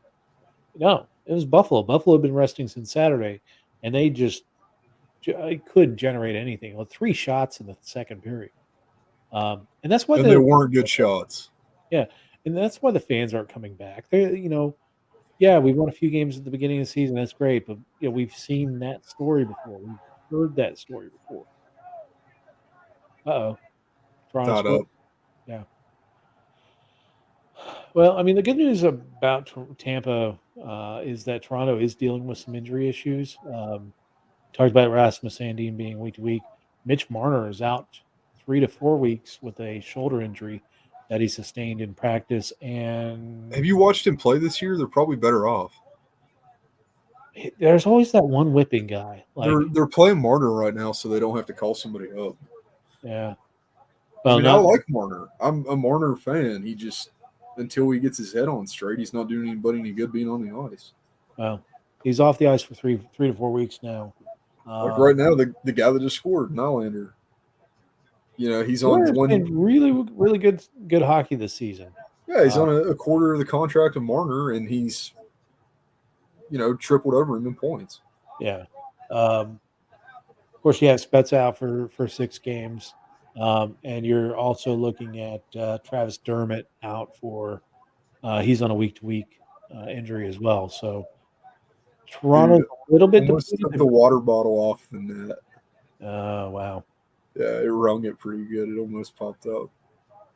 No, it was Buffalo. Buffalo had been resting since Saturday, and they just couldn't generate anything. Well, 3 shots in the second period. And that's why And they weren't good shots. yeah, and that's why the fans aren't coming back. Yeah, we won a few games at the beginning of the season. That's great, but we've seen that story before. We've heard that story before. Uh-oh, Toronto Tied scored. up. Yeah. Well, I mean, the good news about Tampa is that Toronto is dealing with some injury issues. Talked about Rasmus Sandin being week to week. Mitch Marner is out 3 to 4 weeks with a shoulder injury that he sustained in practice, Have and you watched him play this year? They're probably better off. there's always that one whipping guy. Like, They're playing Marner right now, so they don't have to call somebody up. yeah, I well, mean, I not like Marner. I'm a Marner fan. He just until he gets his head on straight, he's not doing anybody any good being on the ice. well. He's off the ice for 3 to 4 weeks now. Like right Um, now, the guy that just scored, Nylander. He's on Warriors one. played really, really good hockey this season. Yeah, he's Uh, on a quarter of the contract of Marner, and he's tripled over him in points. yeah. Of course, you have Spets out for 6 games, and you're also looking at Travis Dermott out for. He's on a week to week injury as well. So Dude, Toronto's a little bit almost took the depleted. water bottle off the net. Wow, Yeah, it rung it pretty good. It almost popped up.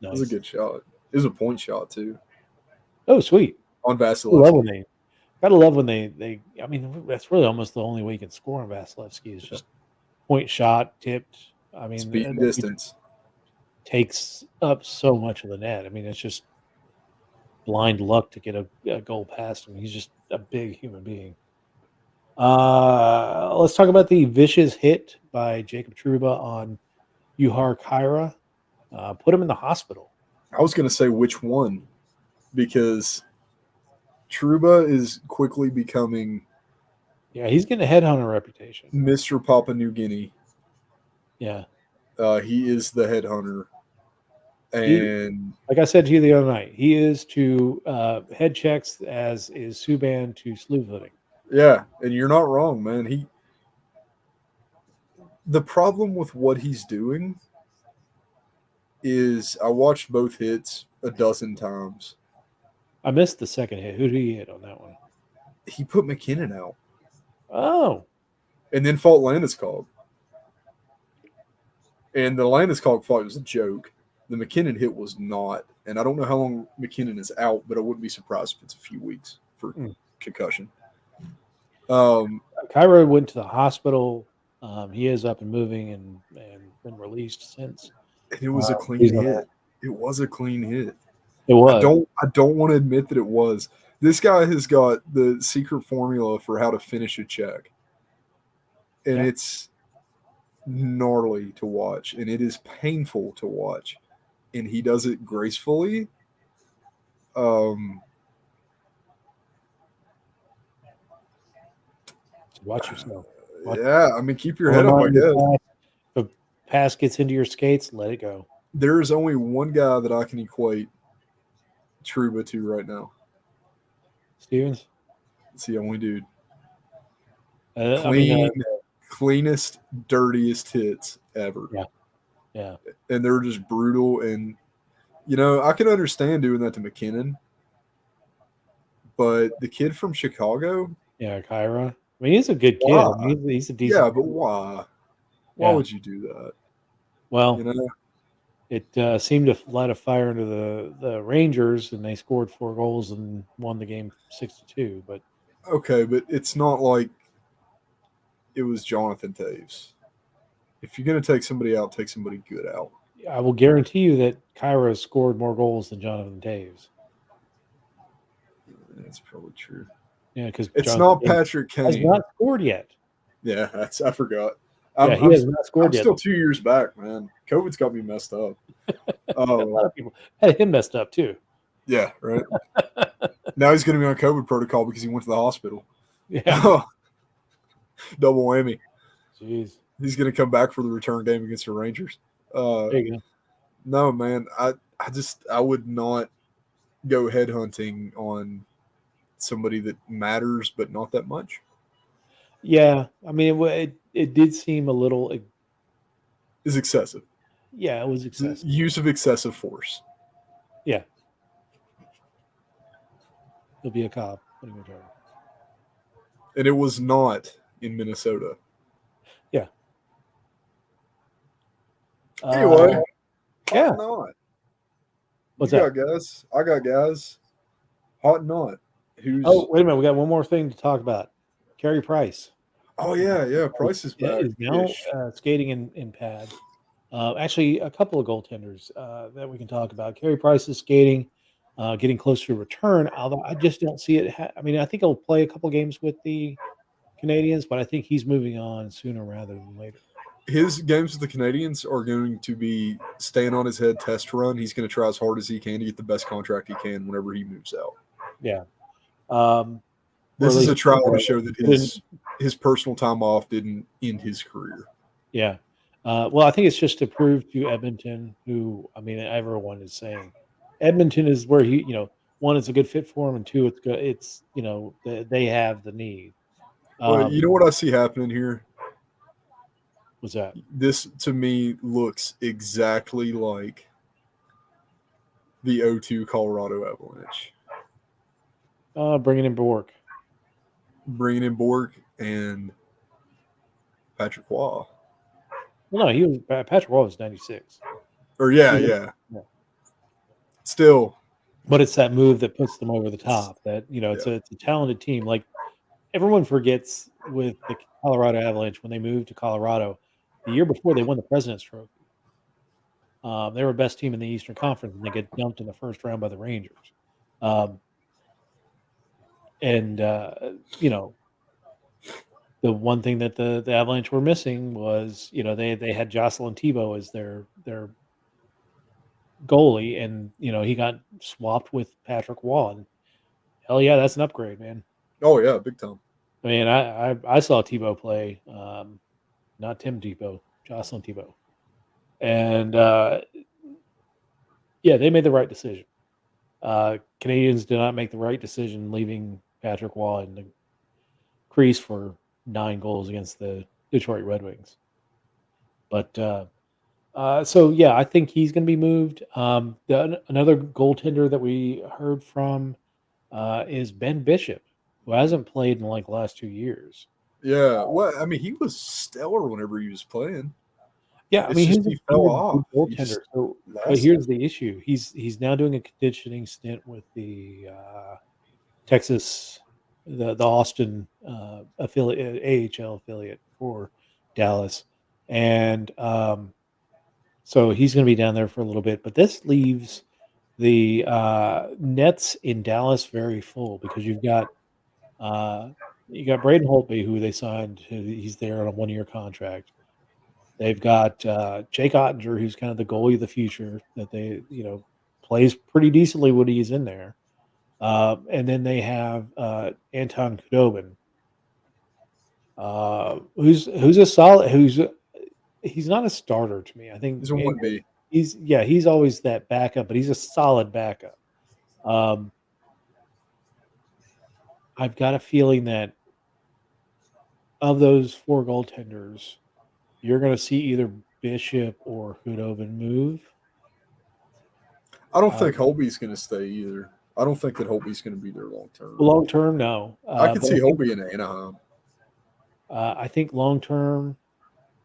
It was a nice. good shot. It was a point shot too Oh, sweet. on I love when Vasilevsky. they gotta love when they. I mean, that's really almost the only way you can score on Vasilevsky is just point shot tipped. I mean, Speed and he distance. takes up so much of the net. I mean, it's just blind luck to get a goal past him. He's just a big human being. Let's talk about the vicious hit by Jacob Truba on Yuhar Kyra. Put him in the hospital. I was going to say which one because Truba is quickly becoming Yeah, he's getting a headhunter reputation. Mr. Papua New Guinea. Yeah. He is the headhunter. He, And like I said to you the other night, he is to head checks as is Subban to slew footing. yeah, and you're not wrong, man. The problem with what he's doing is I watched both hits a dozen times. I missed the second hit. Who did he hit on that one? He put McKinnon out Oh, and then fought Landeskog. And the Landeskog fight was a joke. The McKinnon hit was not. And I don't know how long McKinnon is out, but I wouldn't be surprised if it's a few weeks for concussion. Kyra went to the hospital. He is up and moving and been released since. And it was a clean He's hit. It was a clean hit. It was. I don't want to admit that it was. This guy has got the secret formula for how to finish a check. And Yeah. it's gnarly to watch and it is painful to watch. And he does it gracefully. Watch yourself. Yeah, I mean, keep your head up, I guess. If a pass gets into your skates, let it go. There is only one guy that I can equate Truba to right now. Stevens? It's the only dude. Clean. Cleanest, dirtiest hits ever. Yeah. And they're just brutal. And, I can understand doing that to McKinnon. But the kid from Chicago. Yeah, Kyra. I mean, he's a good kid. I mean, he's a decent. Yeah, but why? Why would you do that? Well, it seemed to light a fire into the Rangers, and they scored 4 goals and won the game 6-2. But okay, but it's not like it was Jonathan Taves. If you're going to take somebody out, take somebody good out. I will guarantee you that Kyra has scored more goals than Jonathan Taves. That's probably true. Yeah, because it's not Patrick Kane. Has not scored yet. Yeah, I forgot. He has not scored yet. I'm still 2 years back, man. COVID's got me messed up. A lot of people had him messed up too. Yeah, right. Now he's going to be on COVID protocol because he went to the hospital. Yeah. Double whammy. Jeez. He's going to come back for the return game against the Rangers. There you go. No, man. I would not go headhunting on somebody that matters, but not that much. Yeah, I mean, it did seem a little. Is excessive. Yeah, it was The excessive. use of excessive force. Yeah, he'll be a cop when he retires. And it was not in Minnesota. Yeah. Anyway, hot Yeah. and not. You What's that? got guys. I got guys. Hot and not. Who's? Oh, wait a minute. We got one more thing to talk about. Carey Price. Oh yeah. Price is back. Is now skating in pad. Actually, a couple of goaltenders that we can talk about. Carey Price is skating, getting close to a return. Although I just don't see it. I mean, I think he'll play a couple games with the Canadians, but I think he's moving on sooner rather than later. His games with the Canadians are going to be staying on his head test run. He's going to try as hard as he can to get the best contract he can whenever he moves out. Yeah. This is a trial to show that his personal time off didn't end his career. Yeah. Well, I think it's just to prove to Edmonton, who, I mean, everyone is saying Edmonton is where he, one, it's a good fit for him, and two, it's good. It's, they have the need. Well, you know what I see happening here? What's that? This, to me, looks exactly like the 0-2 Colorado Avalanche. Bringing in Bork. Bringing in Bork and Patrick Waugh. Well, no, Patrick Waugh was 96. Or yeah. Still. But it's that move that puts them over the top. That, it's a talented team. Like, everyone forgets with the Colorado Avalanche when they moved to Colorado, the year before they won the President's Trophy. They were the best team in the Eastern Conference, and they get dumped in the first round by the Rangers. The one thing that the Avalanche were missing was, they had Jocelyn Thibault as their goalie, and he got swapped with Patrick Waugh. And hell yeah, that's an upgrade, man. Oh yeah, big time. I mean, I saw Thibault play, not Tim Thibault, Jocelyn Thibault, and they made the right decision. Canadians did not make the right decision leaving Patrick Waugh in the crease for 9 goals against the Detroit Red Wings. But I think he's going to be moved. Another goaltender that we heard from is Ben Bishop, who hasn't played in like the last 2 years. Yeah, well, I mean, he was stellar whenever he was playing. Yeah, I mean, he fell off. Goaltender. But here's the issue: he's now doing a conditioning stint with the Texas, the Austin affiliate, AHL affiliate for Dallas, and so he's going to be down there for a little bit. But this leaves the nets in Dallas very full because you've got Braden Holtby, who they signed. He's there on a 1-year contract. They've got Jake Ottinger, who's kind of the goalie of the future that they, plays pretty decently when he's in there. And then they have Anton Khudobin, who's a solid, he's not a starter to me. I think he's a 1B. He's always that backup, but he's a solid backup. I've got a feeling that of those 4 goaltenders, you're going to see either Bishop or Khudobin move. I don't think Holtby's going to stay either. I don't think that Holtby's going to be there long term. Long term, no. I could see Holtby in Anaheim. I think long term,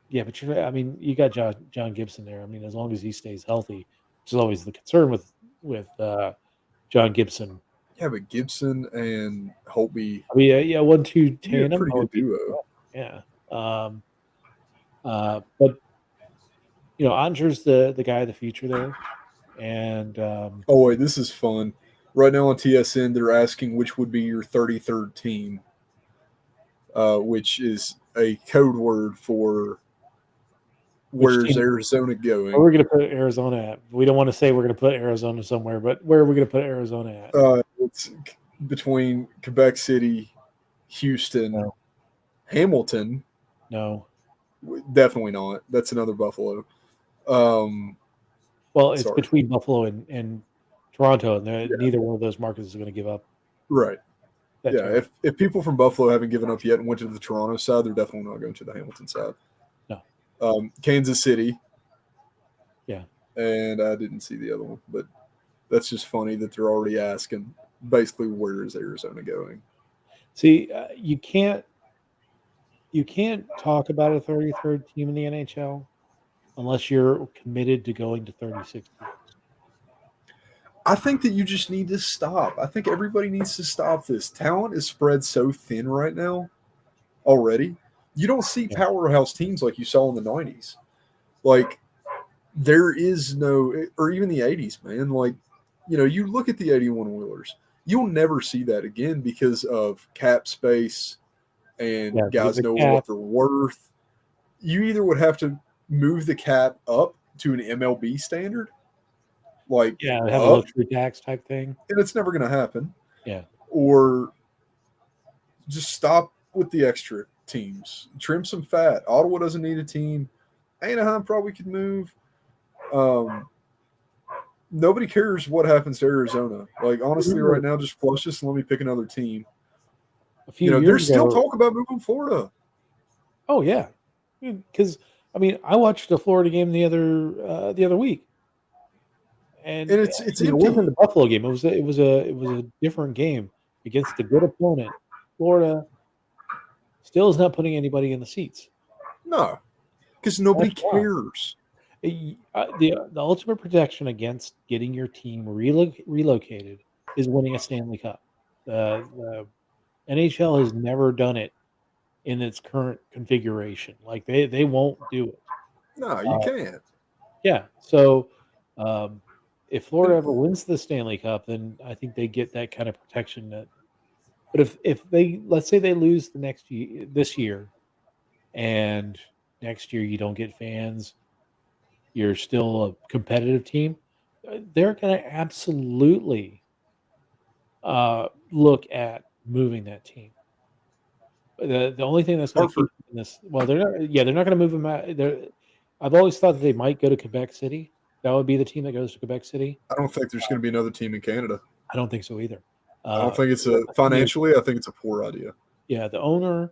yeah, but you got John Gibson there. I mean, as long as he stays healthy, which is always the concern with John Gibson. Yeah, but Gibson and Holtby. I mean, 1-2 tandem. Pretty good duo. Yeah. But Ottinger's the guy of the future there, and oh wait, this is fun. Right now on TSN, they're asking which would be your 33rd team, which is a code word for where's Arizona going. Where are we going to put Arizona at? We don't want to say we're going to put Arizona somewhere, but where are we going to put Arizona at? It's between Quebec City, Houston, Hamilton. No. Definitely not. That's another Buffalo. Well, it's between Buffalo and Toronto, and neither one of those markets is going to give up. Right. that Yeah, territory. if people from Buffalo haven't given up yet and went to the Toronto side, they're definitely not going to the Hamilton side. No. Kansas City, Yeah. and I didn't see the other one, but that's just funny that they're already asking basically where is Arizona going. See, you can't talk about a 33rd team in the NHL unless you're committed to going to 36 teams. I think that you just need to stop. I think everybody needs to stop this. Talent is spread so thin right now already. You don't see Yeah. powerhouse teams like you saw in the 90s. Like, there is no, or even the 80s, man. Like, you look at the 81 Wheelers, you'll never see that again because of cap space and Yeah. guys The know what cap. they're worth. You either would have to move the cap up to an MLB standard, like Yeah. Have a up, luxury tax type thing. and it's never going to happen, Yeah. or just stop with the extra teams. Trim some fat. Ottawa doesn't need a team. Anaheim probably could move. Um, Nobody cares what happens to Arizona. Like, honestly, right Remember now, just flush this and let me pick another team. a few years There's still ago. talk about moving Florida. Oh yeah, because I mean, I watched a Florida game the other week, and And it's it wasn't empty. the Buffalo game. It was a different game against a good opponent. Florida still is not putting anybody in the seats. No, because nobody That's why. cares. The ultimate protection against getting your team relocated is winning a Stanley Cup. The NHL has never done it in its current configuration. Like they won't do it. No, you Uh, can't. yeah. So um, if Florida And ever wins the Stanley Cup, then I think they get that kind of protection. But if they, let's say they lose the next year, this year, and next year you don't get fans, you're still a competitive team. They're going to absolutely look at moving that team. The only thing that's going to Hartford, keep them in this, well, they're not. Yeah, they're not going to move them out. I've always thought that they might go to Quebec City. That would be the team that goes to Quebec City. I don't think there's going to be another team in Canada. I don't think so either. I don't think it's Yeah, a financially. I think it's a poor idea. yeah, the owner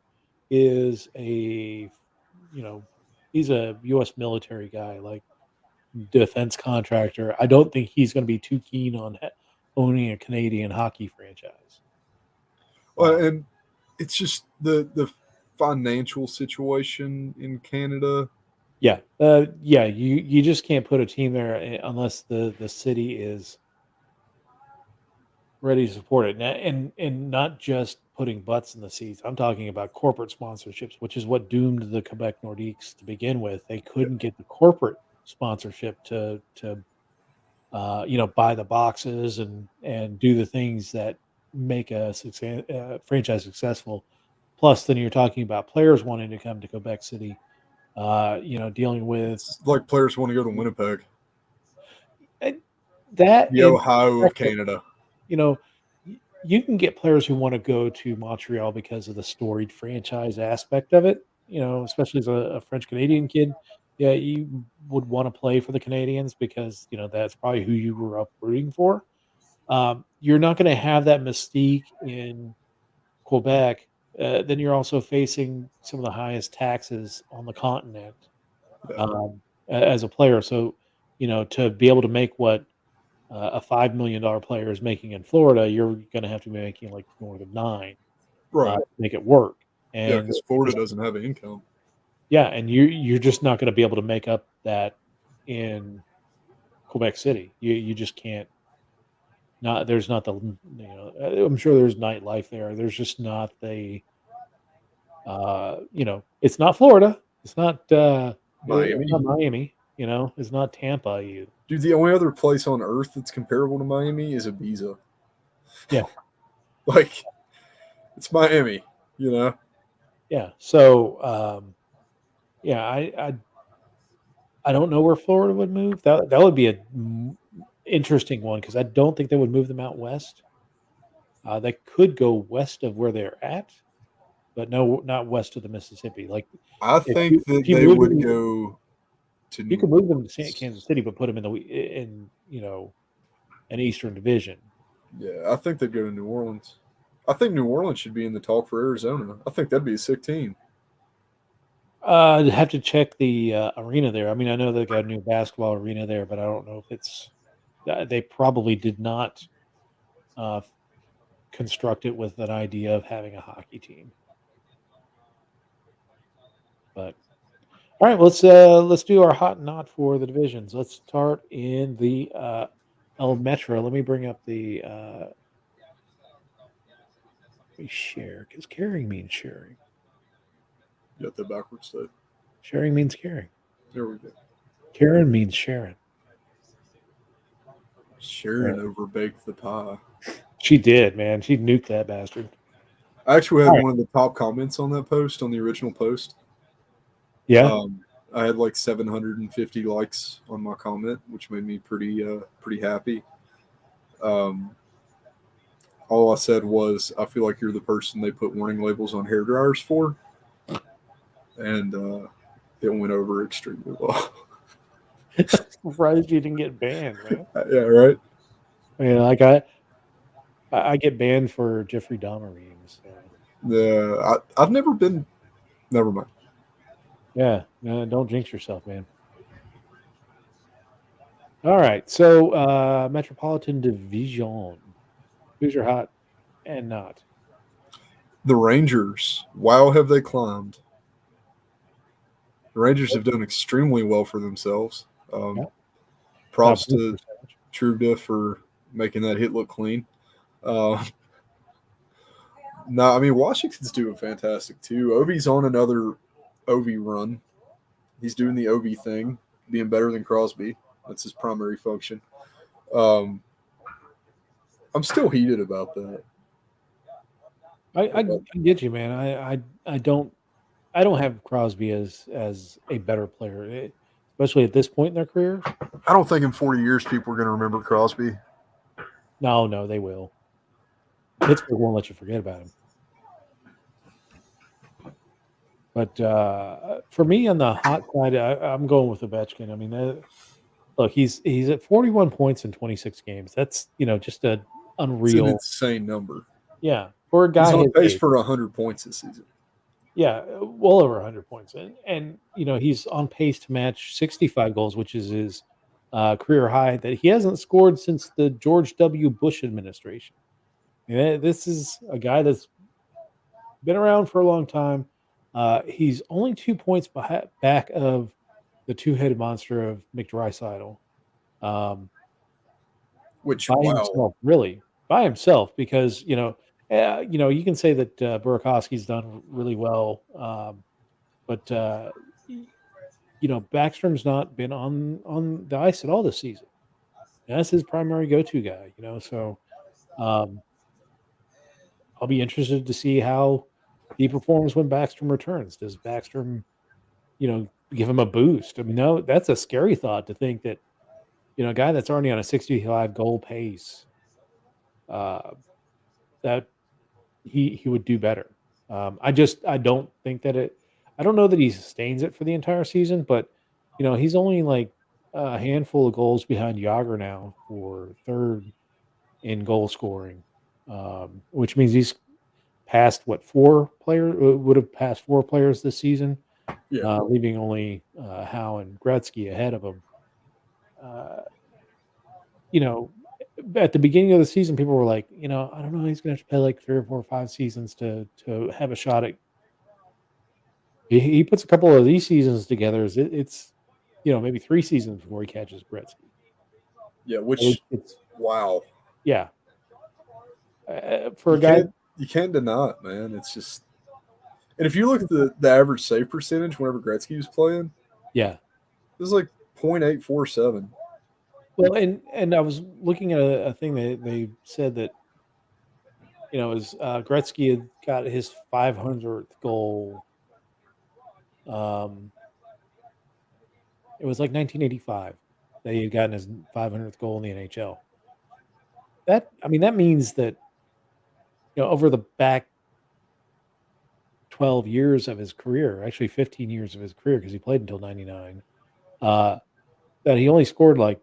is he's a U.S. military guy, like defense contractor. I don't think he's going to be too keen on owning a Canadian hockey franchise. Well, and it's just the financial situation in Canada. Yeah, yeah. You just can't put a team there unless the city is ready to support it, and not just putting butts in the seats. I'm talking about corporate sponsorships, which is what doomed the Quebec Nordiques to begin with. They couldn't get the corporate sponsorship to buy the boxes and do the things that make a franchise successful. Plus, then you're talking about players wanting to come to Quebec City. Dealing with It's like players want to go to Winnipeg, and that the and Ohio of Canada. you know, you can get players who want to go to Montreal because of the storied franchise aspect of it. Especially as a French Canadian kid, yeah, you would want to play for the Canadians because that's probably who you grew up rooting for. You're not going to have that mystique in Quebec. Then you're also facing some of the highest taxes on the continent Yeah. as a player. So, to be able to make what a $5 million player is making in Florida, you're going to have to be making like more than nine Right. to make it work. Yeah, And because Florida doesn't have an income. yeah, and you're just not going to be able to make up that in Quebec City. You just can't. Not there's not the I'm sure there's nightlife there. There's just not the it's not Florida. It's Miami. not Miami. It's not Tampa. Dude, the only other place on earth that's comparable to Miami is Ibiza. Yeah. Like, it's Miami, you know? Yeah. So yeah, I don't know where Florida would move. That would be a interesting one because I don't think they would move them out west. They could go west of where they're at, but no, not west of the Mississippi. Like I if you think if that you they move would them, go to you New could move them to Orleans. Kansas City, but put them in an Eastern Division. Yeah, I think they'd go to New Orleans. I think New Orleans should be in the talk for Arizona. I think that'd be a sick team. I'd have to check the arena there. I mean, I know they got a new basketball arena there, but I don't know if it's. They probably did not uh, construct it with an idea of having a hockey team. But all right, let's do our hot and not for the divisions. Let's start in the El Metro. Let me bring up the let me share because caring means sharing. You got that backwards, though. Sharing means caring. There we go. Karen means Sharon. Sharon overbaked the pie. She did, man. She nuked that bastard. I actually had All right. one of the top comments on that post, on the original post. Yeah. I had like 750 likes on my comment, which made me pretty happy. All I said was, I feel like you're the person they put warning labels on hair dryers for, and it went over extremely well. Surprised you didn't get banned, man. Yeah, right. I mean, like I get banned for Jeffrey Dahmer memes. So. I've never been. Never mind. Yeah, don't jinx yourself, man. All right, so Metropolitan Division. Who's your hot and not? The Rangers. Wow, have they climbed? The Rangers have done extremely well for themselves. Yeah. Props to Trudeau for making that hit look clean. No, I mean, Washington's doing fantastic too. Ovi's on another Ovi run. He's doing the Ovi thing, being better than Crosby. That's his primary function. I'm still heated about that. I get you, man. I don't have Crosby as a better player, especially at this point in their career. I don't think in 40 years people are going to remember Crosby. No, they will. Pittsburgh won't let you forget about him. But for me on the hot side, I'm going with Ovechkin. I mean, look, he's at 41 points in 26 games. That's just an unreal, it's an insane number. Yeah, for a guy he's on pace for 100 points this season. Yeah, well over 100 points, and he's on pace to match 65 goals, which is his career high that he hasn't scored since the George W. Bush administration. This is a guy that's been around for a long time. He's only 2 points back of the two-headed monster of Mick Draisaitl. Which, by himself, really, by himself, because you can say that Burakovsky's done really well, but Backstrom's not been on the ice at all this season. And that's his primary go-to guy. So I'll be interested to see how he performs when Backstrom returns. Does Backstrom, give him a boost? I mean, no, that's a scary thought to think that a guy that's already on a 65 goal pace, that he would do better. I don't think that I don't know that he sustains it for the entire season, but he's only like a handful of goals behind Yager now for third in goal scoring, which means he's passed would have passed 4 players this season, leaving only Howe and Gretzky ahead of him. At the beginning of the season, people were like, I don't know, he's going to have to play like 3 or 4 or 5 seasons to have a shot at. He puts a couple of these seasons together. It's maybe 3 seasons before he catches Gretzky. Yeah, which wow. Yeah, for a guy, you can't deny it, man. It's just, and if you look at the average save percentage whenever Gretzky was playing, it was like .847. Well, and I was looking at a thing that they said that as Gretzky had got his 500th goal. It was like 1985 that he had gotten his 500th goal in the NHL. That means that over the back 12 years of his career, actually 15 years of his career, because he played until 99, that he only scored like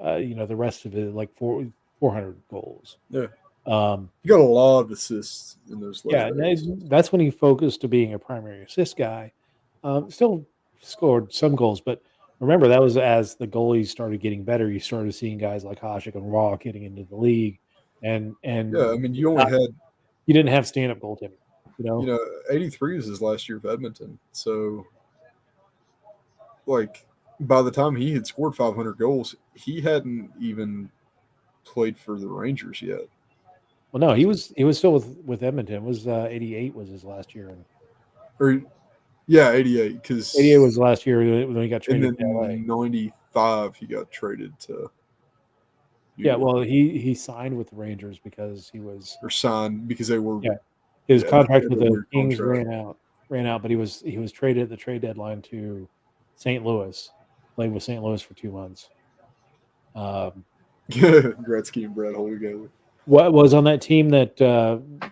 the rest of it like 400 goals. Yeah. He got a lot of assists in those later Yeah, days. that's when he focused to being a primary assist guy. Still scored some goals, but remember that was as the goalies started getting better. You started seeing guys like Hasek and Raw getting into the league, and Yeah, I mean, you only not, had, you didn't have stand up goaltending. You you know, know, 83 was his last year of Edmonton. So, like, by the time he had scored 500 goals, he hadn't even played for the Rangers yet. well, no, he was still with Edmonton. It was 88 was his last year, and Or, yeah, 88, 88 because, was the last year when he got and traded to LA. then 95, he got traded to New Yeah, York well, he signed with the Rangers because he was or signed because they were, yeah. His yeah, they contract had with a the weird Kings contract. ran out, but he was traded at the trade deadline to St. Louis. Played with St. Louis for 2 months. Um, Gretzky and Brad Holt together. what was on that team that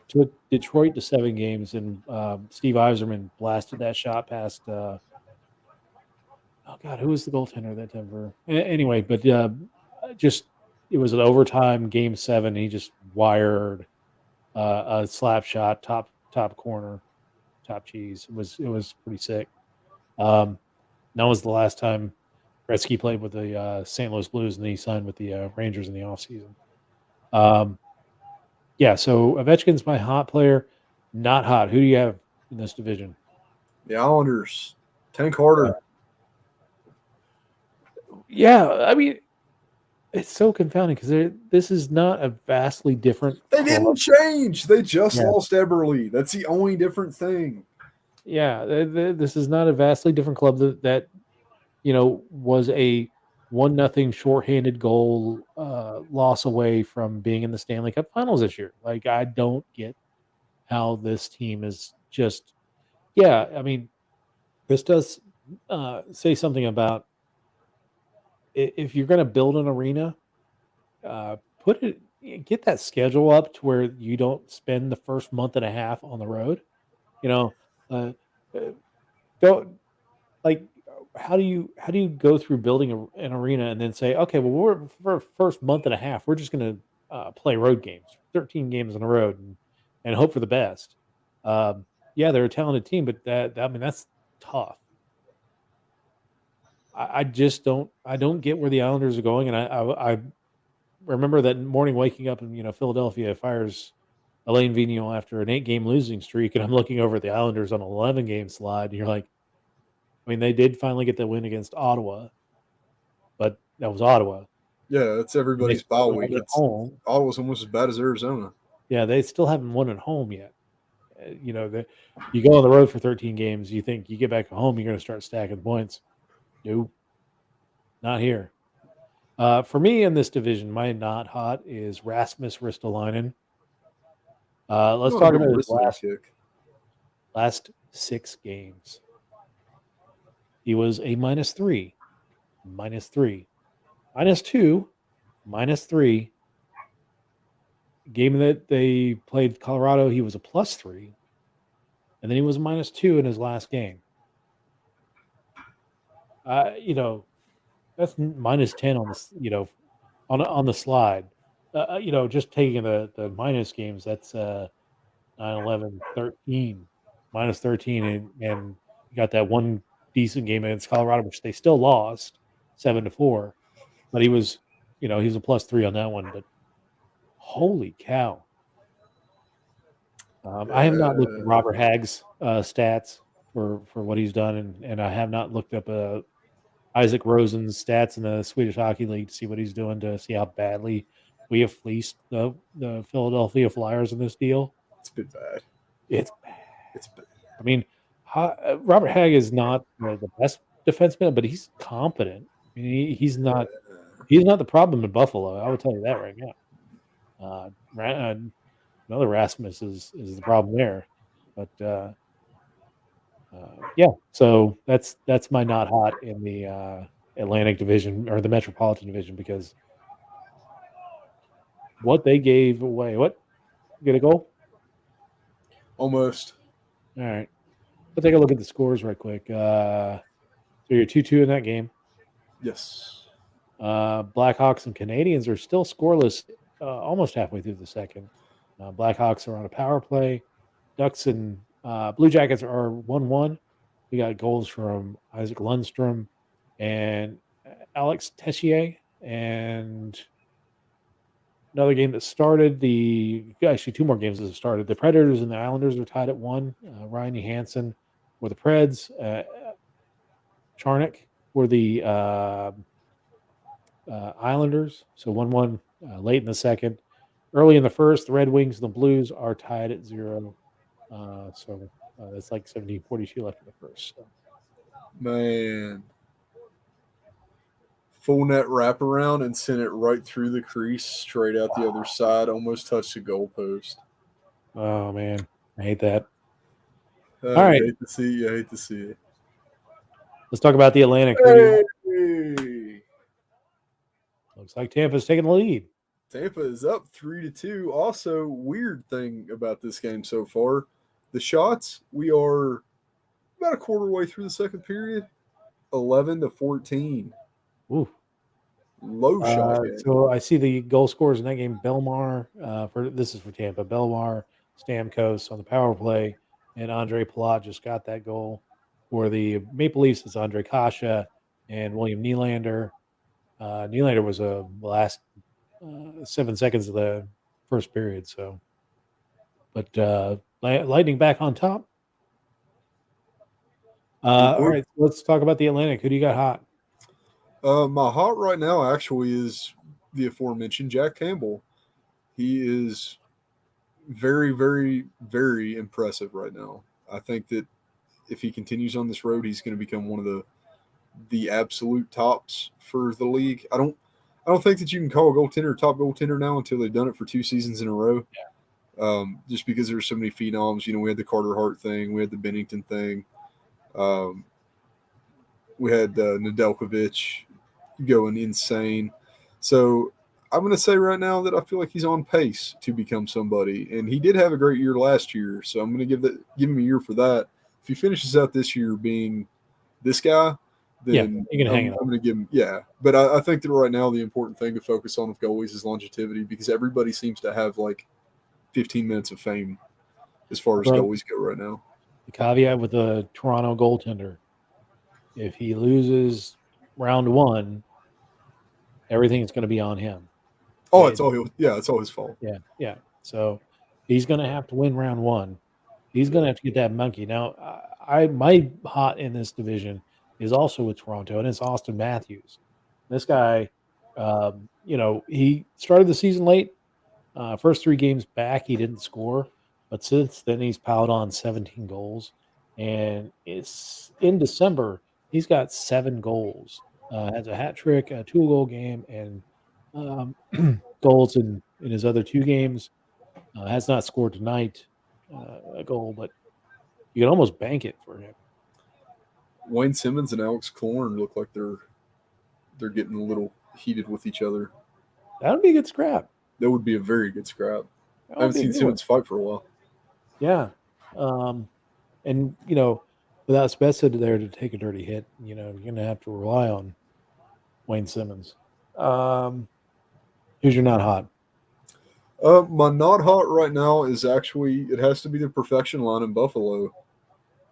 took Detroit to 7 games, and Steve Yzerman blasted that shot past. Oh God, who was the goaltender that time for? Anyway, but just it was an overtime game 7. He just wired a slap shot, top corner, top cheese. It was pretty sick. Um, that was the last time Gretzky played with the St. Louis Blues, and then he signed with the Rangers in the offseason. Um, yeah, so Ovechkin's my hot player. Not hot. Who do you have in this division? The Islanders, Tank Carter. Yeah, I mean, it's so confounding because this is not a vastly different They didn't club. change. They just Yeah, lost Eberle. That's the only different thing. yeah. This is not a vastly different club that was a 1-0 shorthanded goal loss away from being in the Stanley Cup Finals this year. Like, I don't get how this team is just. Yeah, I mean, this does say something about if you're going to build an arena, put it get that schedule up to where you don't spend the first month and a half on the road. You know, uh, uh, don't like how do you go through building an arena and then say, okay, well, we're for first month and a half, we're just going to play road games, 13 games on the road, and hope for the best. Yeah, they're a talented team, but I mean that's tough. I just don't get where the Islanders are going, and I remember that morning waking up and Philadelphia fires Elaine Vigneault after an 8-game losing streak, and I'm looking over at the Islanders on an 11-game slide, and you're like, I mean, they did finally get the win against Ottawa, but that was Ottawa, Yeah, that's and they everybody's still bye haven't week. won at It's home. Ottawa's almost as bad as Arizona. Yeah, they still haven't won at home yet. You go on the road for 13 games, you think you get back home, you're going to start stacking points. Nope, not here. For me in this division, my not hot is Rasmus Ristolainen. Let's Not a talk big about his Bristol kick. last 6 games. He was a -3, -3, -2, -3. Game that they played Colorado, he was a +3, and then he was a -2 in his last game. Uh, you know, that's -10 on this, on the slide. Just taking the minus games, that's 9, 11, 13, -13, and you got that one decent game against Colorado, which they still lost 7-4. But he was a +3 on that one. But holy cow! I have not looked at Yeah, Robert Hagg's stats for what he's done, and I have not looked up Isaac Rosen's stats in the Swedish Hockey League to see what he's doing, to see how badly we have fleeced the Philadelphia Flyers in this deal. it's been bad. It's It's bad. I mean, Robert Hagg is not the best defenseman, but he's competent. I mean, he's not the problem in Buffalo. I will tell you that right now. Another Rasmus is the problem there, but yeah. So that's my not hot in the Atlantic Division or the Metropolitan Division, because what they gave away. What, get a goal? Almost. All right. Let's take a look at the scores right quick. So you're 2-2 in that game. Yes. Blackhawks and Canadians are still scoreless almost halfway through the second. Blackhawks are on a power play. Ducks and Blue Jackets are 1-1. We got goals from Isaac Lundstrom and Alex Tessier, and another game that started. Actually, two more games that have started. The Predators and the Islanders are tied at 1. Ryan Johansson for the Preds. Charnik for the Islanders. So 1-1 late in the second. Early in the first, the Red Wings and the Blues are tied at 0. So it's like 17:42 left in the first. So. Man. Full net wraparound and sent it right through the crease, straight out the other side, almost touched the goalpost. Oh, man. I hate that. All right. Hate to see you. I hate to see it. Let's talk about the Atlantic. Hey! Looks like Tampa's taking the lead. Tampa is up 3-2. Also, weird thing about this game so far, the shots, we are about a quarter way through the second period, 11-14. Ooh. Low shot game. So I see the goal scorers in that game. Belmar, this is for Tampa. Belmar, Stamkos on the power play, and Andre Palat just got that goal. For the Maple Leafs, it's Andre Kasha and William Nylander. Nylander was the last 7 seconds of the first period. So, but Lightning back on top. All right, so let's talk about the Atlantic. Who do you got hot? My hot right now actually is the aforementioned Jack Campbell. He is very, very, very impressive right now. I think that if he continues on this road, he's going to become one of the absolute tops for the league. I don't think that you can call a goaltender a top goaltender now until they've done it for 2 seasons in a row. Yeah. Just because there's so many phenoms. We had the Carter Hart thing, we had the Bennington thing, we had Nedeljkovic going insane. So I'm going to say right now that I feel like he's on pace to become somebody, and he did have a great year last year. So I'm going to give him a year for that. If he finishes out this year being this guy, then you're gonna hang it I'm going to give him, But I think that right now the important thing to focus on with goalies is longevity, because everybody seems to have like 15 minutes of fame as far as goalies go right now. The caveat with the Toronto goaltender: if he loses round 1, everything is going to be on him. Oh, it's all his fault. Yeah. So he's going to have to win round 1. He's going to have to get that monkey. Now, my hot in this division is also with Toronto, and it's Austin Matthews. This guy, he started the season late. First 3 games back, he didn't score, but since then he's piled on 17 goals, and it's in December he's got 7 goals. Has a hat trick, a 2-goal game, and goals in his other 2 games. Has not scored tonight a goal, but you can almost bank it for him. Wayne Simmons and Alex Killorn look like they're getting a little heated with each other. That would be a good scrap. That would be a very good scrap. I haven't seen Simmons fight for a while. Yeah. And, without Spezza there to take a dirty hit, you're going to have to rely on Wayne Simmons. Who's your not hot? My not hot right now is actually, it has to be the perfection line in Buffalo.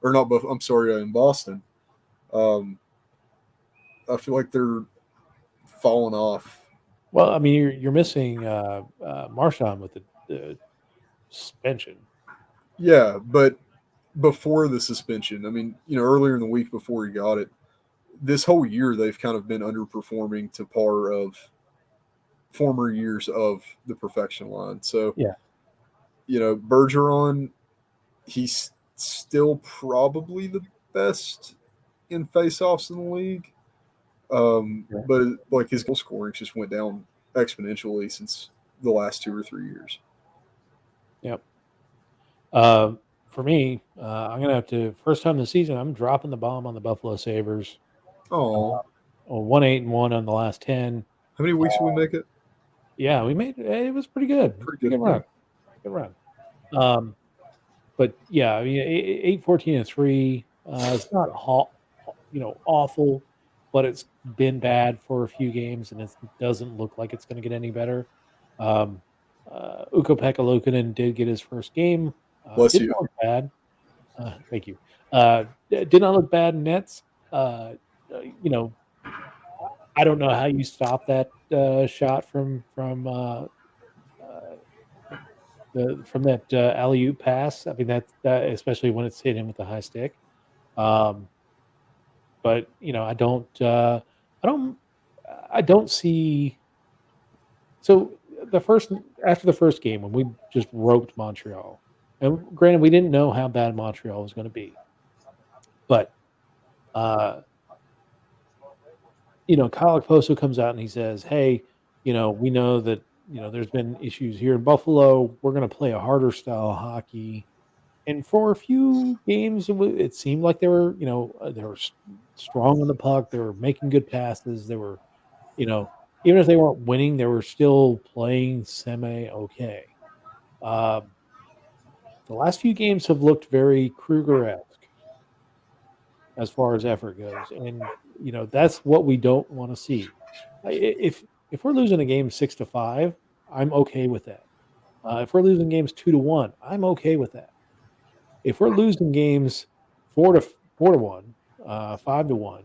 Or not Buffalo, I'm sorry, in Boston. I feel like they're falling off. Well, I mean, you're missing Marchand with the suspension. Yeah, but before the suspension, I mean, earlier in the week before he got it, this whole year they've kind of been underperforming to par of former years of the perfection line. So, Bergeron, he's still probably the best in faceoffs in the league. But like his goal scoring just went down exponentially since the last 2 or 3 years. Yep. For me, I'm going to have to, first time this season, I'm dropping the bomb on the Buffalo Sabres. Oh, 1-8-1 on the last 10. How many weeks did we make it? Yeah, we made it. It was pretty good. Pretty good run. Good run. But yeah, I mean, 8-14-3. It's not awful, but it's been bad for a few games, and it doesn't look like it's going to get any better. Ukko-Pekka Luukkonen did get his first game. Bless Did you. not look bad. Thank you. Did not look bad in nets. You know, I don't know how you stop that shot uh, from that alley oop pass. I mean that especially when it's hit him with a high stick. Um, but I don't I don't see. So the first after the first game when we just roped Montreal, and granted we didn't know how bad Montreal was going to be, but uh, Kyle Okposo comes out and he says, "Hey, we know that there's been issues here in Buffalo. We're going to play a harder style of hockey." And for a few games, it seemed like they were strong on the puck. They were making good passes. They were, you know, even if they weren't winning, they were still playing semi okay. Um, the last few games have looked very Kruger-esque as far as effort goes, and that's what we don't want to see. If we're losing a game 6-5, I'm okay with that. If we're losing games 2-1, I'm okay with that. If we're losing games 4-1, 5-1,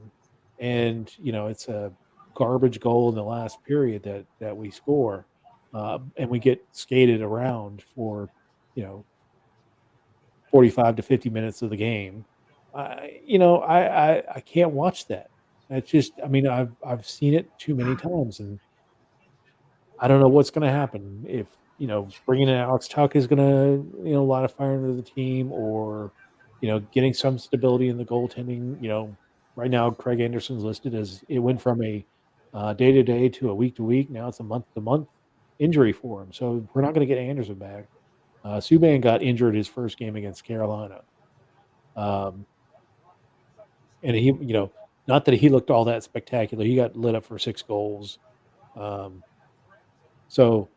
and it's a garbage goal in the last period that we score, and we get skated around for you know 45 to 50 minutes of the game, I can't watch that. That's just, I mean, I've seen it too many times, and I don't know what's going to happen if bringing in Alex Tuck is going to light a fire under the team, or getting some stability in the goaltending. Right now Craig Anderson's listed as it went from a day to day to a week to week. Now it's a month to month injury for him, so we're not going to get Anderson back. Subban got injured his first game against Carolina, um, and not that he looked all that spectacular. He got lit up for 6 goals. Um, so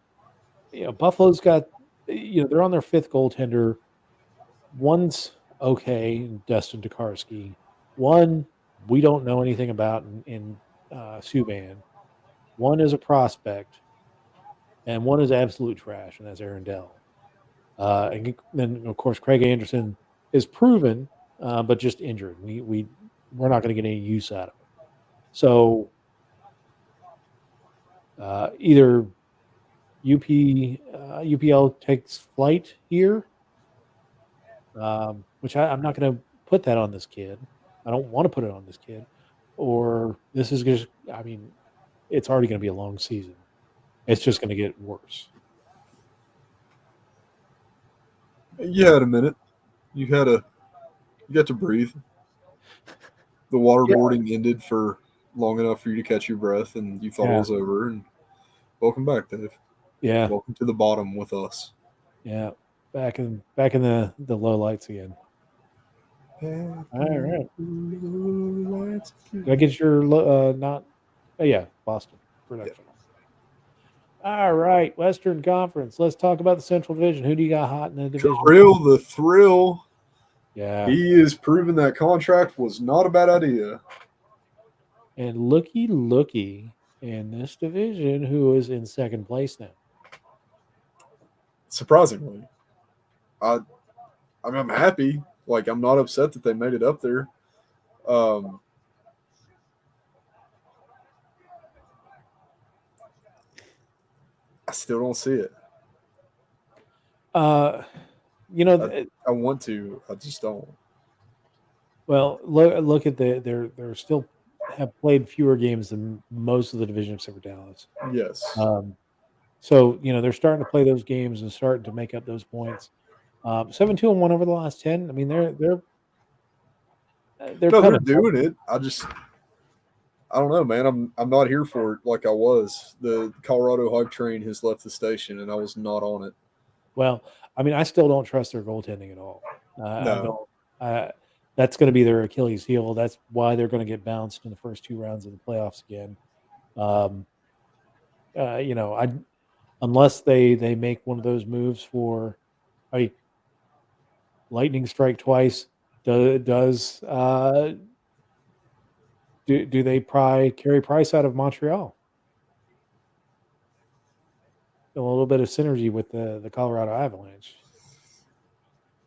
Buffalo's got, they're on their fifth goaltender. One's okay, Dustin Tokarski. One we don't know anything about in Subban. One is a prospect, and one is absolute trash, and that's Aaron Dell. And then of course Craig Anderson is proven, but just injured. We're not going to get any use out of him. So either UPL takes flight here, which I'm not going to put that on this kid. I don't want to put it on this kid. Or this is just, I mean, it's already going to be a long season. It's just going to get worse. You had a minute. You got to breathe. The Yeah. waterboarding ended for long enough for you to catch your breath, and you thought it Yeah. was over. And welcome back, Dave. Yeah. Welcome to the bottom with us. Yeah. Back in the low lights again. All right. Did I get your not? Oh, yeah, Boston Yeah. production. All right, Western Conference. Let's talk about the Central Division. Who do you got hot in the division? The thrill. Yeah. He is proving that contract was not a bad idea. And looky in this division, who is in second place now? Surprisingly, I I'm happy. Like, I'm not upset that they made it up there. Um, I still don't see it. Uh, you know, I, th- I want to. I just don't. well, look at they're still have played fewer games than most of the division except for Dallas. Yes. Um, so they're starting to play those games and starting to make up those points. 7-2-1 over the last 10. I mean, they're No, they're coming. doing it. I don't know, man. I'm not here for it like I was. The Colorado hype train has left the station, and I was not on it. Well, I mean, I still don't trust their goaltending at all. I No. don't. That's going to be their Achilles heel. That's why they're going to get bounced in the first 2 rounds of the playoffs again. Um, I unless they make one of those moves for, I mean, lightning strike twice. Do they pry Carey Price out of Montreal? a little bit of synergy with the Colorado Avalanche.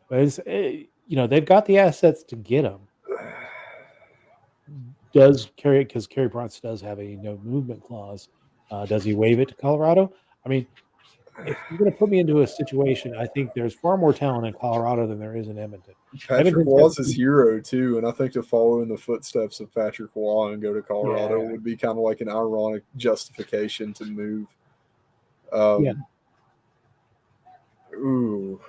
But they've got the assets to get him. Because Carey Price does have a no movement clause. Does he waive it to Colorado? I mean, if you're going to put me into a situation, I think there's far more talent in Colorado than there is in Edmonton. Patrick Edmonton's Waugh's got his hero too, and I think to follow in the footsteps of Patrick Waugh and go to Colorado Yeah. would be kind of like an ironic justification to move. Yeah. Ooh.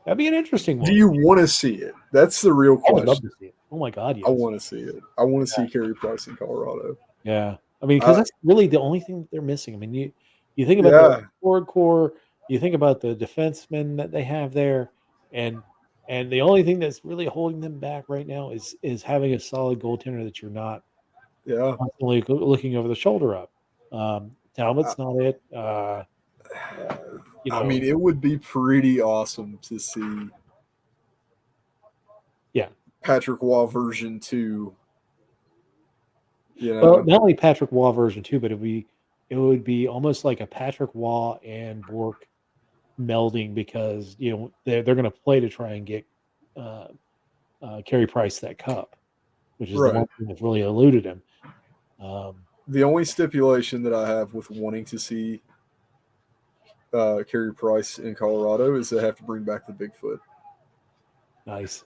That'd be an interesting one. Do you want to see it? That's the real I would love question. to see it. Oh my God, yes. I want to see it. I want to see Carey Price in Colorado. Yeah. I mean, because that's really the only thing that they're missing. I mean, you think about the forward core, you think about the defensemen that they have there, and the only thing that's really holding them back right now is having a solid goaltender that you're not constantly looking over the shoulder of. Talbot's not it. I mean, it would be pretty awesome to see. Yeah, Patrick Waugh version 2. Well, not only Patrick Waugh version 2, but it would be almost like a Patrick Waugh and Bork melding because they're going to play to try and get Carey Price that cup, which is the one thing that's really eluded him. The only stipulation that I have with wanting to see Carey Price in Colorado is they have to bring back the Bigfoot. Nice.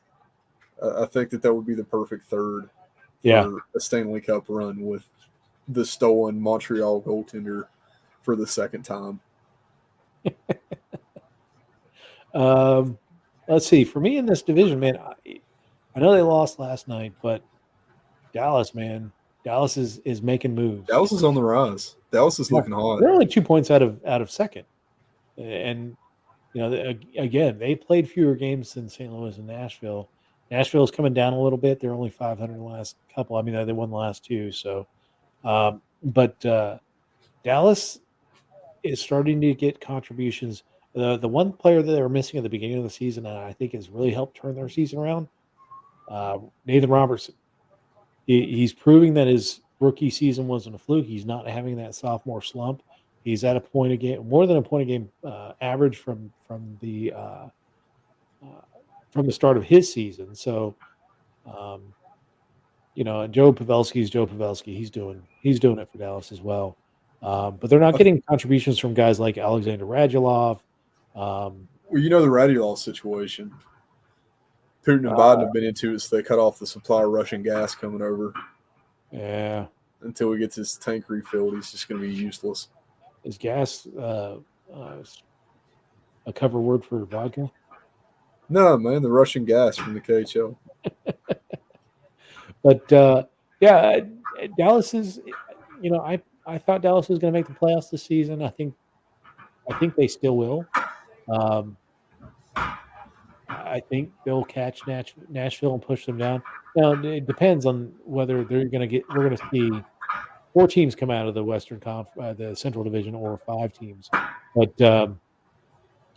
I think that would be the perfect third for a Stanley Cup run with the stolen Montreal goaltender for the second time. Let's see. For me in this division, man, I know they lost last night, but Dallas, man, Dallas is making moves. Dallas is on the rise. Dallas is looking hot. They're only 2 points out of second, and again, they played fewer games than St. Louis and Nashville. Nashville's coming down a little bit. They're only 500 in the last couple. I mean, they won the last two. So, but Dallas is starting to get contributions. The one player that they were missing at the beginning of the season, I think, has really helped turn their season around. Nathan Robertson. He's proving that his rookie season wasn't a fluke. He's not having that sophomore slump. He's at a point a game, more than a point a game average from the start of his season. So, and Joe Pavelski's Joe Pavelski. He's doing it for Dallas as well. But they're not getting contributions from guys like Alexander Radulov. Well, the Radulov situation. Putin and Biden have been into it, so they cut off the supply of Russian gas coming over. Yeah. Until he gets his tank refilled, he's just going to be useless. Is gas a cover word for vodka? No, man, the Russian gas from the KHL. But Dallas is, I thought Dallas was going to make the playoffs this season. I think they still will. I think they'll catch Nashville and push them down. Now it depends on whether they're going to get. We're going to see 4 teams come out of the Western the Central Division, or 5 teams. But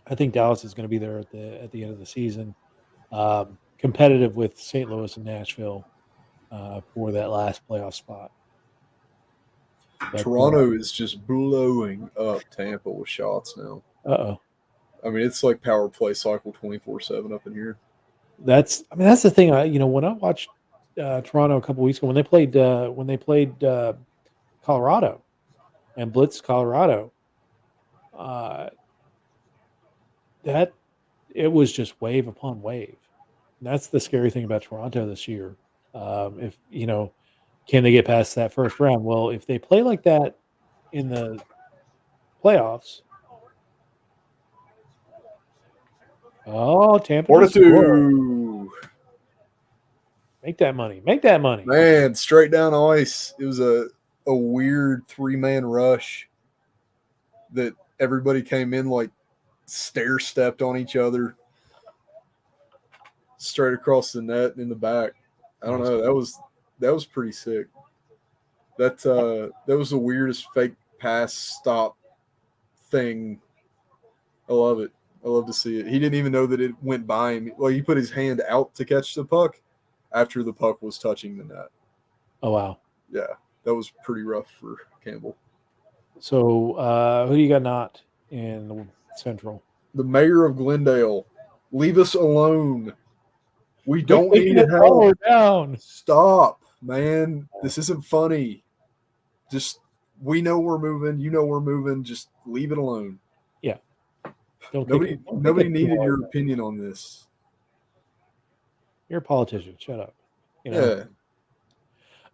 I think Dallas is going to be there at the end of the season, competitive with St. Louis and Nashville for that last playoff spot. But, Toronto is just blowing up Tampa with shots now. Uh-oh. I mean, it's like power play cycle 24/7 up in here. That's the thing. When I watched Toronto a couple weeks ago when they played Colorado and blitzed Colorado, that it was just wave upon wave. And that's the scary thing about Toronto this year. If can they get past that first round? Well, if they play like that in the playoffs. Oh, Tampa. 4-2. Make that money. Make that money. Man, straight down ice. It was a weird 3-man rush that everybody came in like stair-stepped on each other straight across the net and in the back. I don't know. That was pretty sick. That was the weirdest fake pass stop thing. I love it. I love to see it. He didn't even know that it went by him. Well, he put his hand out to catch the puck after the puck was touching the net. Oh, wow. Yeah, that was pretty rough for Campbell. So who do you got not in the Central? The mayor of Glendale, leave us alone. We Quit don't kicking need the help. power down. Stop, man. This isn't funny. Just we know we're moving. You know we're moving. Just leave it alone. Yeah. Don't kick it. Don't kick Nobody it too needed hard. your opinion on this. You're a politician. Shut up. You know.